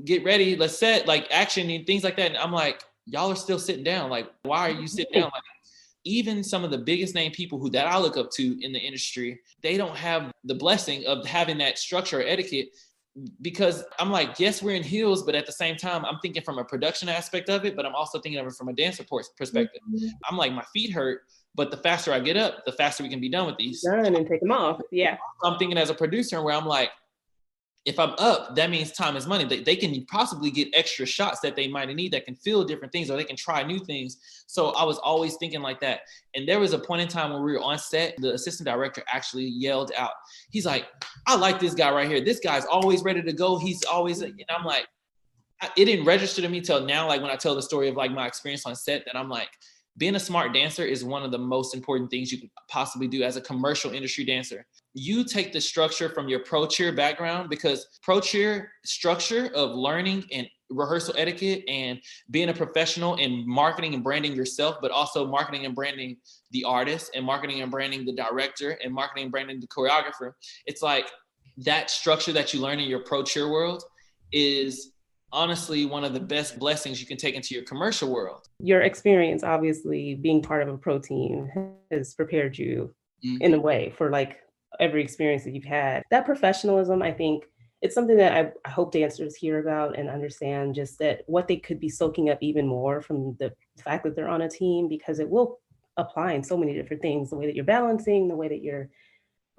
get ready, let's set, like action and things like that. And I'm like, y'all are still sitting down. Like, why are you sitting down? Like, even some of the biggest name people who that I look up to in the industry, they don't have the blessing of having that structure or etiquette, because I'm like, yes, we're in heels, but at the same time, I'm thinking from a production aspect of it, but I'm also thinking of it from a dance perspective. Mm-hmm. I'm like, my feet hurt, but the faster I get up, the faster we can be done with these. Done and take them off. Yeah. I'm thinking as a producer where I'm like, if I'm up, that means time is money. They can possibly get extra shots that they might need that can feel different things, or they can try new things. So I was always thinking like that. And there was a point in time when we were on set, the assistant director actually yelled out, he's like, I like this guy right here. This guy's always ready to go. He's always, and I'm like, it didn't register to me till now. Like when I tell the story of like my experience on set, that I'm like, being a smart dancer is one of the most important things you could possibly do as a commercial industry dancer. You take the structure from your pro cheer background, because pro cheer structure of learning and rehearsal etiquette and being a professional in marketing and branding yourself, but also marketing and branding the artist and marketing and branding the director and marketing and branding the choreographer. It's like that structure that you learn in your pro cheer world is honestly one of the best blessings you can take into your commercial world. Your experience, obviously, being part of a pro team has prepared you in a way for like every experience that you've had. That professionalism, I think it's something that I hope dancers hear about and understand, just that what they could be soaking up even more from the fact that they're on a team, because it will apply in so many different things, the way that you're balancing, the way that you're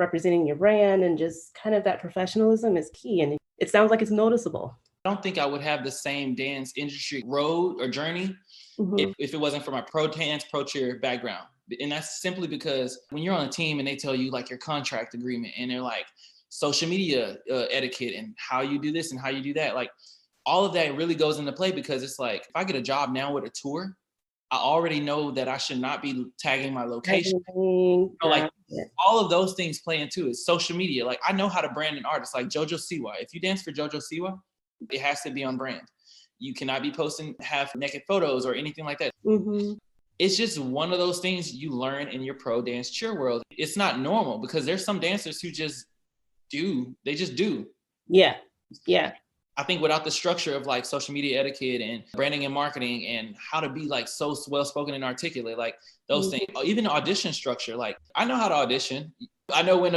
representing your brand, and just kind of that professionalism is key. And it sounds like it's noticeable. I don't think I would have the same dance industry road or journey if it wasn't for my pro dance, pro cheer background. And that's simply because when you're on a team and they tell you like your contract agreement and they're like social media etiquette and how you do this and how you do that, like all of that really goes into play, because it's like, if I get a job now with a tour, I already know that I should not be tagging my location. Like all of those things play into it. Social media, like I know how to brand an artist, like JoJo Siwa. If you dance for JoJo Siwa, it has to be on brand. You cannot be posting half naked photos or anything like that. It's just one of those things you learn in your pro dance cheer world. It's not normal, because there's some dancers who just do. They just do. Yeah. I think without the structure of like social media etiquette and branding and marketing and how to be like so well spoken and articulate, like those things, even the audition structure, like I know how to audition. I know when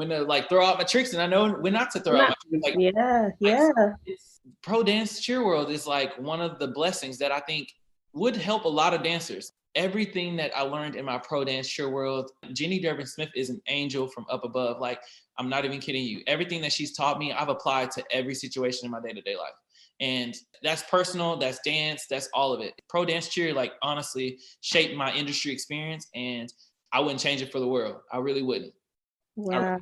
to like throw out my tricks, and I know when not to throw out my tricks. Like, yeah. It's, pro dance cheer world is like one of the blessings that I think would help a lot of dancers. Everything that I learned in my pro dance cheer world, Jenny Durbin Smith is an angel from up above. Like, I'm not even kidding you. Everything that she's taught me, I've applied to every situation in my day-to-day life. And that's personal, that's dance, that's all of it. Pro dance cheer, like honestly, shaped my industry experience, and I wouldn't change it for the world. I really wouldn't. Wow.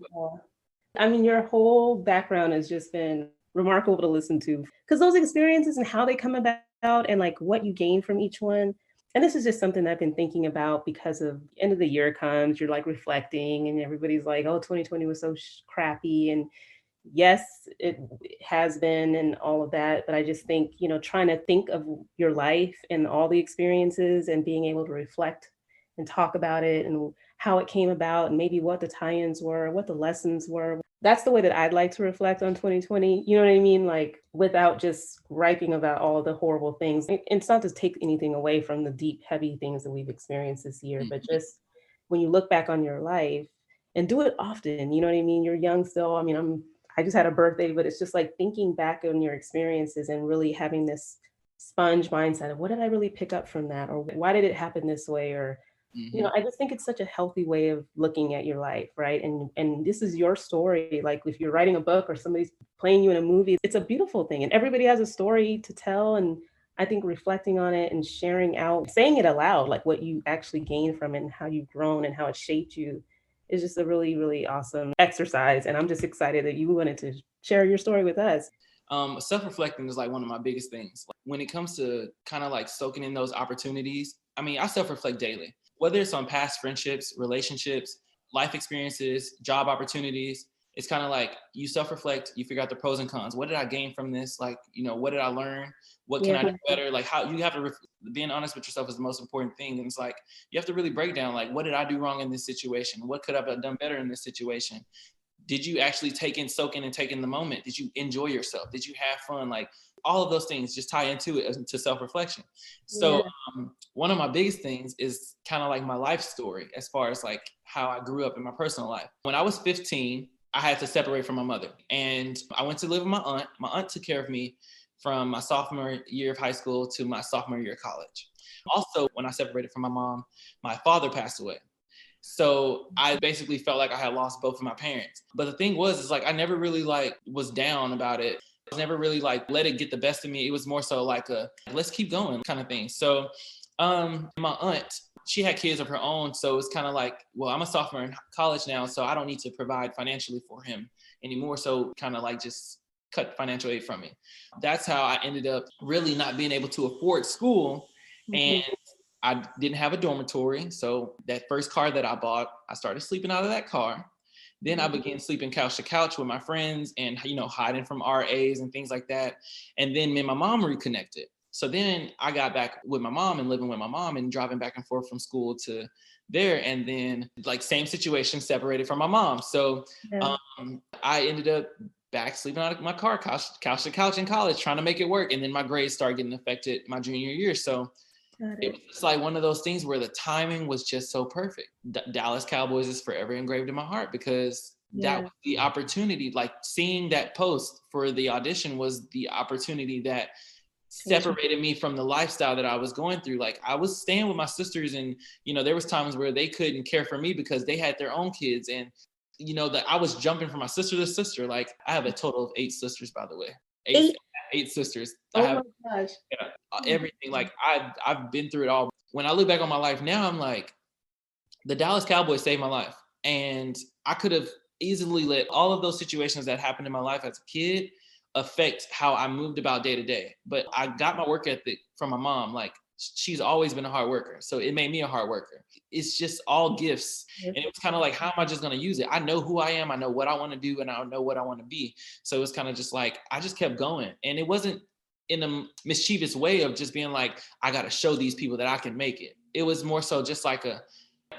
I mean, your whole background has just been remarkable to listen to, because those experiences and how they come about and like what you gain from each one. And this is just something I've been thinking about because of end of the year comes, you're like reflecting and everybody's like, oh, 2020 was so crappy. And yes, it has been and all of that. But I just think, trying to think of your life and all the experiences and being able to reflect and talk about it and how it came about and maybe what the tie-ins were, what the lessons were. That's the way that I'd like to reflect on 2020. You know what I mean? Like without just griping about all the horrible things. It's not to take anything away from the deep, heavy things that we've experienced this year, but just when you look back on your life and do it often, you know what I mean? You're young still. I mean, I just had a birthday, but it's just like thinking back on your experiences and really having this sponge mindset of what did I really pick up from that? Or why did it happen this way? Or I just think it's such a healthy way of looking at your life, right? And this is your story. Like if you're writing a book or somebody's playing you in a movie, it's a beautiful thing. And everybody has a story to tell. And I think reflecting on it and sharing out, saying it aloud, like what you actually gained from it and how you've grown and how it shaped you is just a really, really awesome exercise. And I'm just excited that you wanted to share your story with us. Self-reflecting is like one of my biggest things. When it comes to kind of like soaking in those opportunities, I mean, I self-reflect daily. Whether it's on past friendships, relationships, life experiences, job opportunities, it's kind of like you self-reflect, you figure out the pros and cons. What did I gain from this? Like, what did I learn? What can I do better? Like how you have to, being honest with yourself is the most important thing. And it's like, you have to really break down, like, what did I do wrong in this situation? What could I have done better in this situation? Did you actually soak in and take in the moment? Did you enjoy yourself? Did you have fun? Like all of those things just tie into it, to self-reflection. So one of my biggest things is kind of like my life story as far as like how I grew up in my personal life. When I was 15, I had to separate from my mother and I went to live with my aunt. My aunt took care of me from my sophomore year of high school to my sophomore year of college. Also, when I separated from my mom, my father passed away. So I basically felt like I had lost both of my parents. But the thing was, like, I never really like was down about it. I never really like let it get the best of me. It was more so like a, let's keep going kind of thing. So my aunt, she had kids of her own. So it's kind of like, well, I'm a sophomore in college now, so I don't need to provide financially for him anymore. So kind of like just cut financial aid from me. That's how I ended up really not being able to afford school. And I didn't have a dormitory. So that first car that I bought, I started sleeping out of that car. Then I began sleeping couch to couch with my friends and, hiding from RAs and things like that. And then me and my mom reconnected. So then I got back with my mom and living with my mom and driving back and forth from school to there. And then like same situation, separated from my mom. So I ended up back sleeping out of my car, couch to couch in college, trying to make it work. And then my grades started getting affected my junior year. So it was like one of those things where the timing was just so perfect. Dallas Cowboys is forever engraved in my heart because that was the opportunity. Like seeing that post for the audition was the opportunity that separated me from the lifestyle that I was going through. Like I was staying with my sisters and, there was times where they couldn't care for me because they had their own kids. And, that I was jumping from my sister to sister. Like I have a total of 8 sisters, by the way. Eight sisters. My gosh. Everything. Like I've been through it all. When I look back on my life now, I'm like, the Dallas Cowboys saved my life. And I could have easily let all of those situations that happened in my life as a kid affect how I moved about day to day. But I got my work ethic from my mom. Like she's always been a hard worker. So it made me a hard worker. It's just all gifts. And it was kind of like, how am I just going to use it? I know who I am. I know what I want to do and I know what I want to be. So it's kind of just like, I just kept going. And it wasn't in a mischievous way of just being like, I got to show these people that I can make it. It was more so just like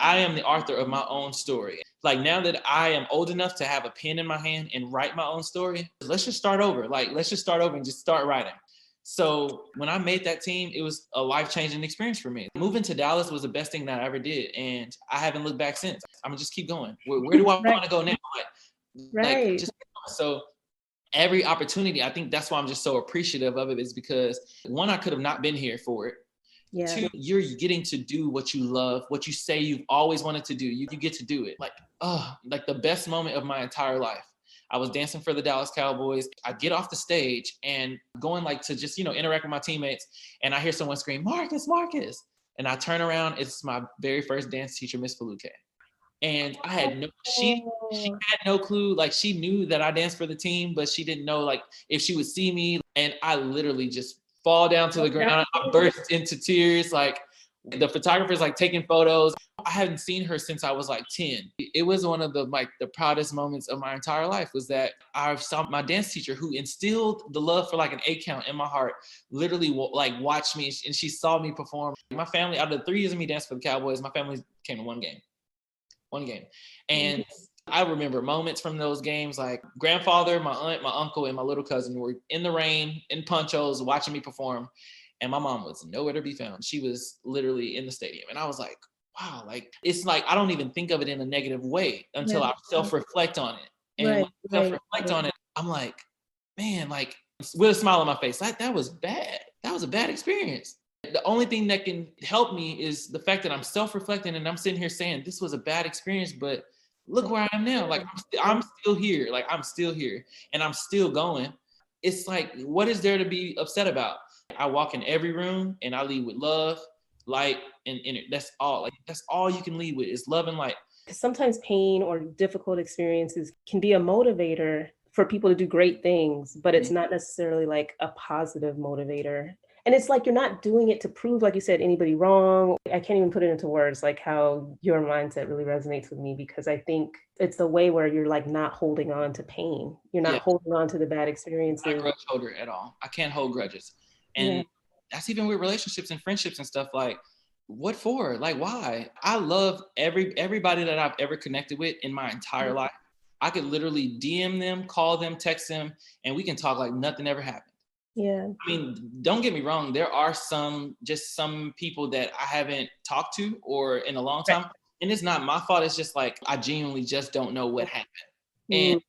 I am the author of my own story. Like now that I am old enough to have a pen in my hand and write my own story, let's just start over. Like, let's just start over and just start writing. So when I made that team, it was a life-changing experience for me. Moving to Dallas was the best thing that I ever did. And I haven't looked back since. I'm gonna just keep going. Where do I want to go now? Like just so every opportunity, I think that's why I'm just so appreciative of it, is because one, I could have not been here for it. Yeah. Two, you're getting to do what you love, what you say you've always wanted to do. You get to do it. Like the best moment of my entire life. I was dancing for the Dallas Cowboys. I get off the stage and going like to just, interact with my teammates. And I hear someone scream, Marcus, Marcus. And I turn around. It's my very first dance teacher, Miss Feluke. And I had she had no clue. Like, she knew that I danced for the team, but she didn't know like if she would see me. And I literally just fall down to the ground. I burst into tears. Like, the photographer's like taking photos. I hadn't seen her since I was like 10. It was one of the proudest moments of my entire life, was that I saw my dance teacher, who instilled the love for like an 8 count in my heart, literally like watched me, and she saw me perform. My family, out of the 3 years of me dancing for the Cowboys, my family came to one game. And I remember moments from those games, like grandfather, my aunt, my uncle, and my little cousin were in the rain, in ponchos, watching me perform. And my mom was nowhere to be found. She was literally in the stadium. And I was like, wow, like, it's like, I don't even think of it in a negative way until I self-reflect on it. And when I self-reflect on it, I'm like, man, like, with a smile on my face, like, that was bad. That was a bad experience. The only thing that can help me is the fact that I'm self-reflecting and I'm sitting here saying, this was a bad experience, but look where I am now. Like, I'm still here. Like, I'm still here and I'm still going. It's like, what is there to be upset about? I walk in every room and I lead with love, light, and that's all. Like, that's all you can lead with, is love and light. Because sometimes pain or difficult experiences can be a motivator for people to do great things, but it's not necessarily like a positive motivator. And it's like, you're not doing it to prove, like you said, anybody wrong. I can't even put it into words, like how your mindset really resonates with me, because I think it's the way where you're like not holding on to pain. You're not holding on to the bad experiences. I'm not a grudge holder at all. I can't hold grudges. And that's even with relationships and friendships and stuff. Like, what for? Like, why? I love everybody that I've ever connected with in my entire life. I could literally DM them, call them, text them, and we can talk like nothing ever happened. Yeah. I mean, don't get me wrong. There are some people that I haven't talked to or in a long time. And it's not my fault. It's just like, I genuinely just don't know what happened. And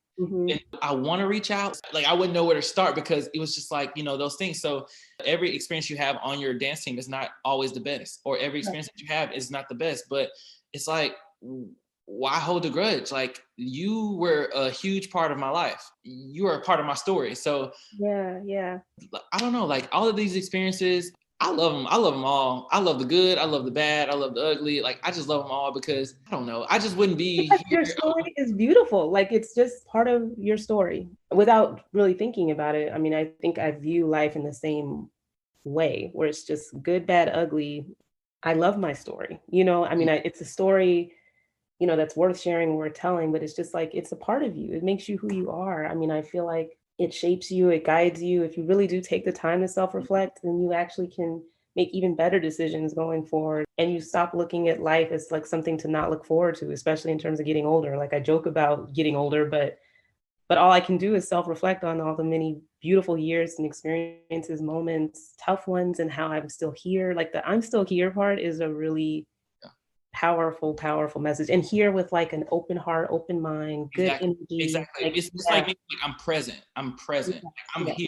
I want to reach out. Like, I wouldn't know where to start, because it was just like, those things. So every experience you have on your dance team is not always the best, or every experience that you have is not the best. But it's like, why hold a grudge? Like, you were a huge part of my life. You are a part of my story. So yeah. I don't know, like, all of these experiences, I love them. I love them all. I love the good. I love the bad. I love the ugly. Like, I just love them all, because I don't know. I just wouldn't be here. Your story is beautiful. Like, it's just part of your story without really thinking about it. I mean, I think I view life in the same way, where it's just good, bad, ugly. I love my story. I mean, it's a story, that's worth sharing, worth telling, but it's just like, it's a part of you. It makes you who you are. I mean, I feel like it shapes you, it guides you. If you really do take the time to self-reflect, then you actually can make even better decisions going forward. And you stop looking at life as like something to not look forward to, especially in terms of getting older. Like, I joke about getting older, but all I can do is self-reflect on all the many beautiful years and experiences, moments, tough ones, and how I'm still here. Like, the I'm still here part is a really powerful message. And here with like an open heart, open mind, good energy. Exactly. Like, it's just like I'm present. Like, I'm here.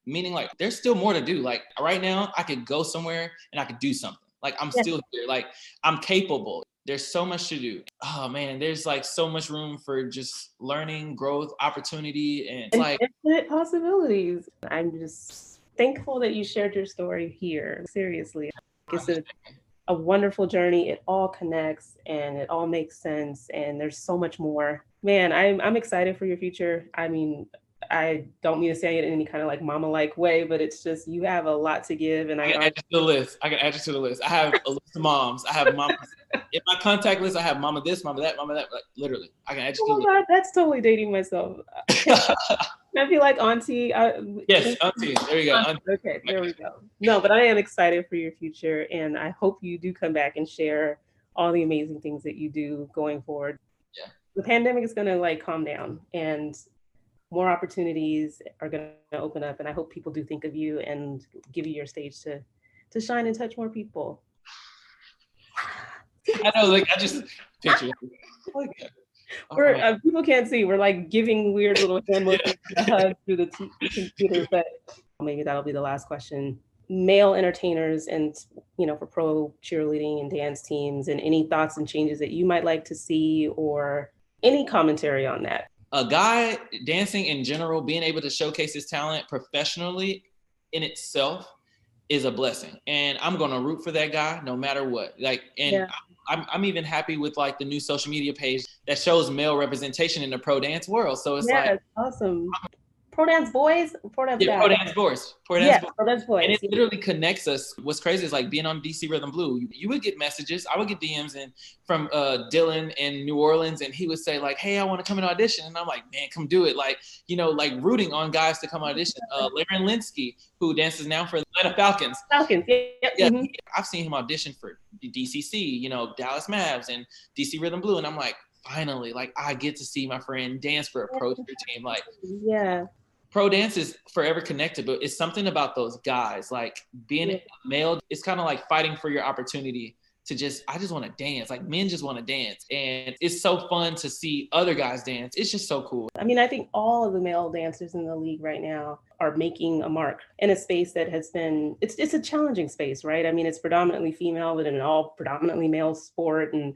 Meaning, like, there's still more to do. Like, right now, I could go somewhere and I could do something. Like, I'm still here. Like, I'm capable. There's so much to do. Oh man, there's like so much room for just learning, growth, opportunity, and like infinite possibilities. I'm just thankful that you shared your story here. Seriously. It's a wonderful journey. It all connects and it all makes sense. And there's so much more. Man, I'm excited for your future. I mean, I don't mean to say it in any kind of like mama-like way, but it's just, you have a lot to give. And I can add you to the list. I have a list of moms. I have mom in my contact list. I have mama this, mama that, mama that. Like, literally, I can add you to the list. God, that's totally dating myself. I feel like auntie. Yes, auntie. There you go. Auntie. Okay, there we go. No, but I am excited for your future, and I hope you do come back and share all the amazing things that you do going forward. Yeah. The pandemic is going to like calm down and more opportunities are going to open up. And I hope people do think of you and give you your stage to shine and touch more people. I know, like I just picture it. Like, we're people can't see. We're like giving weird little hand motions to hug through the computer, but maybe that'll be the last question. Male entertainers and, you know, for pro cheerleading and dance teams, and any thoughts and changes that you might like to see or any commentary on that. A guy dancing in general, being able to showcase his talent professionally in itself is a blessing. And I'm going to root for that guy no matter what. Like, and yeah. I'm even happy with like the new social media page that shows male representation in the pro dance world. So it's like, awesome. Pro dance boys, pro dance guys. Pro dance boys. Pro dance boys. And it literally connects us. What's crazy is like being on DC Rhythm Blue, you would get messages. I would get DMs and from Dylan in New Orleans, and he would say like, hey, I want to come and audition. And I'm like, man, come do it. Like, you know, like rooting on guys to come audition. Laren Linsky, who dances now for the Atlanta Falcons. Yeah. Mm-hmm. I've seen him audition for DCC, you know, Dallas Mavs and DC Rhythm Blue. And I'm like, finally, like I get to see my friend dance for a pro team. Like, yeah. Pro dance is forever connected, but it's something about those guys, like being a male, it's kind of like fighting for your opportunity to I just want to dance. Like men just want to dance. And it's so fun to see other guys dance. It's just so cool. I mean, I think all of the male dancers in the league right now are making a mark in a space that has been, it's a challenging space, right? I mean, it's predominantly female, but an all predominantly male sport. And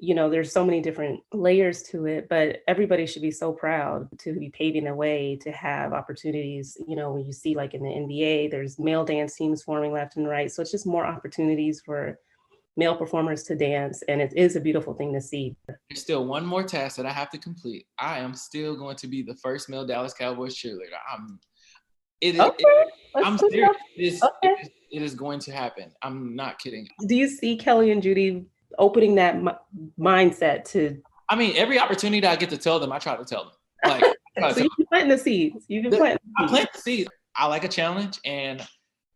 you know, there's so many different layers to it, but everybody should be so proud to be paving the way to have opportunities. You know, when you see like in the NBA, there's male dance teams forming left and right. So it's just more opportunities for male performers to dance. And it is a beautiful thing to see. There's still one more task that I have to complete. I am still going to be the first male Dallas Cowboys cheerleader. I'm serious. It is going to happen. I'm not kidding. Do you see Kelly and Judy opening that mindset to? I mean, every opportunity that I get to tell them, I try to tell them. Like, so you've been planting the seeds. I plant the seeds. I like a challenge and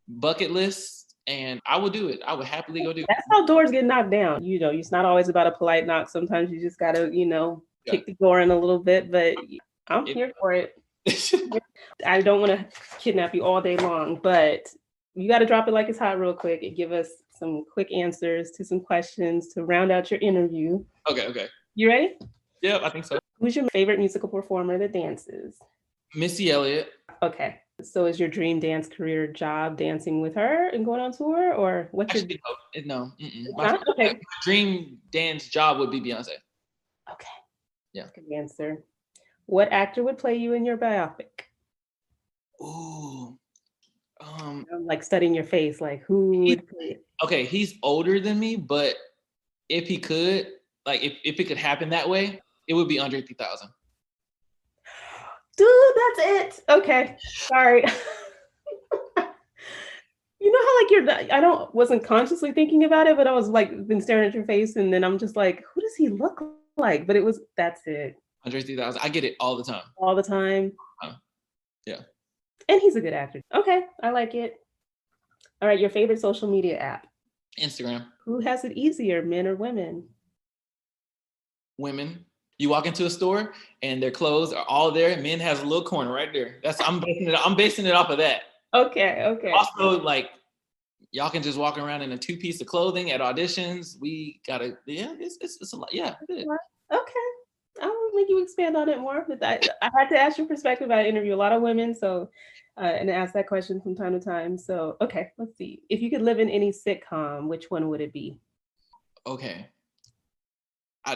bucket lists, and I will do it. I would happily go do it. That's how doors get knocked down. You know, it's not always about a polite knock. Sometimes you just gotta, you know, kick the door in a little bit. But I'm here for it. I don't want to kidnap you all day long, but you got to drop it like it's hot real quick and give us some quick answers to some questions to round out your interview. Okay. You ready? Yeah, I think so. Who's your favorite musical performer that dances? Missy Elliott. Okay. So is your dream dance career job dancing with her and going on tour, or what's your... No. My dream dance job would be Beyonce. Okay. Yeah. Good answer. What actor would play you in your biopic? Ooh. I'm like studying your face, like who would play it? Okay, he's older than me, but if he could, like if it could happen that way, it would be Andre 3000. Dude, that's it. Okay, sorry. You know how like wasn't consciously thinking about it, but I was like been staring at your face, and then I'm just like, who does he look like? But that's it. Andre 3000. I get it all the time. All the time. Yeah. And he's a good actor. Okay, I like it. All right, your favorite social media app? Instagram. Who has it easier, men or women? Women. You walk into a store and their clothes are all there. Men has a little corner right there. I'm basing it off of that. Okay. Also, like y'all can just walk around in a 2-piece of clothing at auditions. We gotta, it's a lot. Yeah. Okay. I will make you expand on it more, but I had to ask your perspective. I interview a lot of women, so and ask that question from time to time. So, okay, let's see. If you could live in any sitcom, which one would it be? Okay.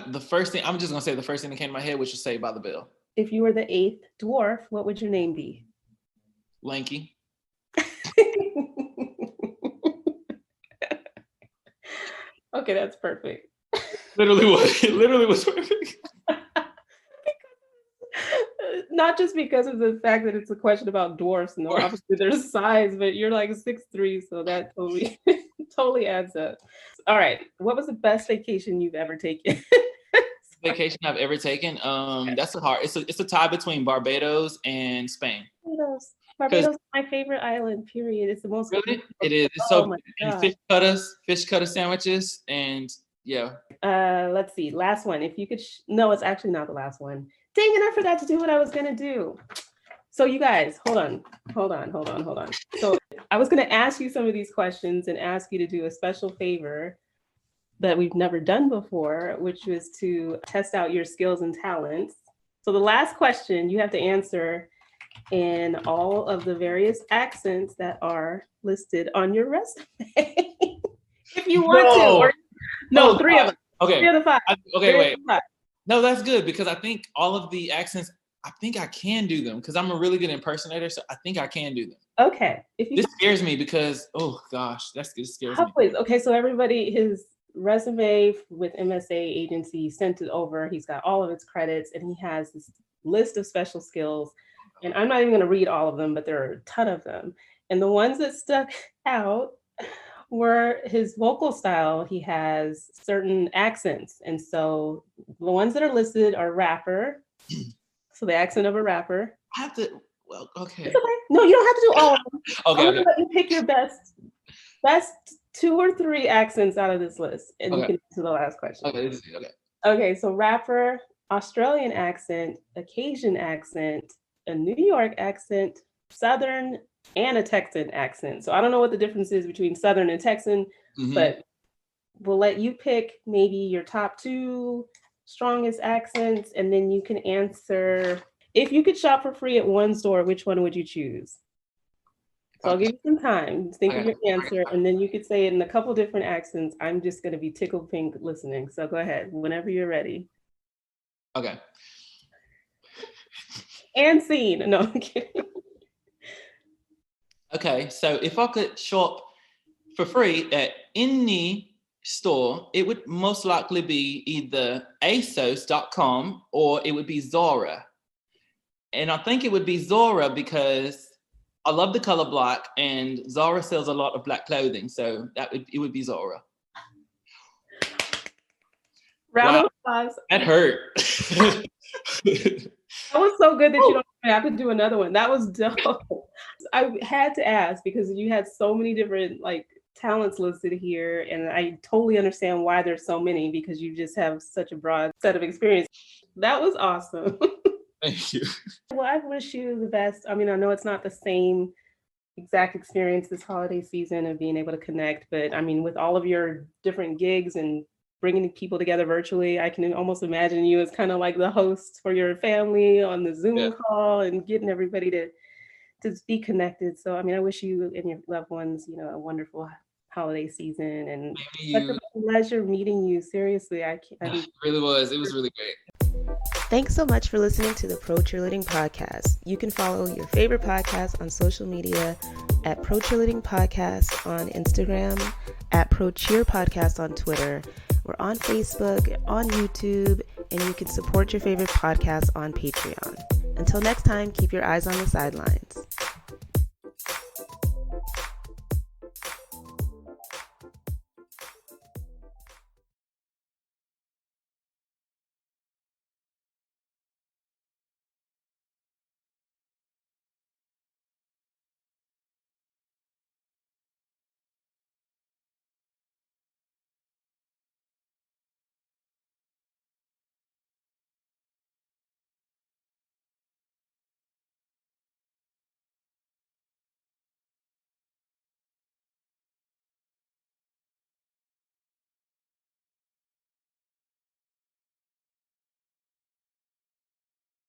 The first thing that came to my head, which was Saved by the Bell. If you were the 8th dwarf, what would your name be? Lanky. Okay, that's perfect. It literally was perfect. Not just because of the fact that it's a question about dwarfs, and obviously there's size, but you're like 6'3", so that totally adds up. All right, what was the best vacation you've ever taken? Vacation I've ever taken? That's it's a tie between Barbados and Spain. Barbados is my favorite island, period. It's the most really? It is. It's fish cutter sandwiches, and Yeah. Let's see. Last one. If you could, no, it's actually not the last one. Dang it, I forgot to do what I was gonna do. So you guys, hold on. So I was gonna ask you some of these questions and ask you to do a special favor that we've never done before, which was to test out your skills and talents. So the last question you have to answer in all of the various accents that are listed on your resume. If you want to, or no, three of them. Okay. 3 of the 5. Okay, wait. No, that's good because I think all of the accents, I think I can do them because I'm a really good impersonator. So I think I can do them. Okay. This scares me because, oh gosh, this scares me. Okay, so everybody, his resume with MSA agency sent it over. He's got all of its credits and he has this list of special skills. And I'm not even going to read all of them, but there are a ton of them. And the ones that stuck out were his vocal style. He has certain accents. And so the ones that are listed are rapper. So the accent of a rapper. I have to, well, okay. It's okay. No, you don't have to do all of them. Okay. I'm gonna let you pick your best 2 or 3 accents out of this list. And you can answer the last question. Okay. Okay, so rapper, Australian accent, Caucasian accent, a New York accent, Southern, and a Texan accent. So I don't know what the difference is between Southern and Texan, but we'll let you pick maybe your top 2 strongest accents, and then you can answer. If you could shop for free at one store, which one would you choose? So I'll give you some time to think of your answer, and then you could say it in a couple different accents. I'm just going to be tickled pink listening. So go ahead, whenever you're ready. Okay. And scene. No, I'm kidding. Okay, so if I could shop for free at any store, it would most likely be either ASOS.com or it would be Zara. And I think it would be Zara because I love the color black and Zara sells a lot of black clothing. So it would be Zara. Round of applause. That hurt. That was so good that you don't have to do another one. That was dope. I had to ask because you had so many different talents listed here, and I totally understand why there's so many because you just have such a broad set of experience. That was awesome. Thank you. Well, I wish you the best. I mean, I know it's not the same exact experience this holiday season of being able to connect, but I mean, with all of your different gigs and bringing people together virtually, I can almost imagine you as kind of like the host for your family on the Zoom call and getting everybody to be connected. So, I mean, I wish you and your loved ones, a wonderful holiday season, and such a pleasure meeting you. Seriously, it really was. It was really great. Thanks so much for listening to the Pro Cheerleading Podcast. You can follow your favorite podcast on social media at Pro Cheerleading Podcast on Instagram, at Pro Cheer Podcast on Twitter. We're on Facebook, on YouTube, and you can support your favorite podcast on Patreon. Until next time, keep your eyes on the sidelines.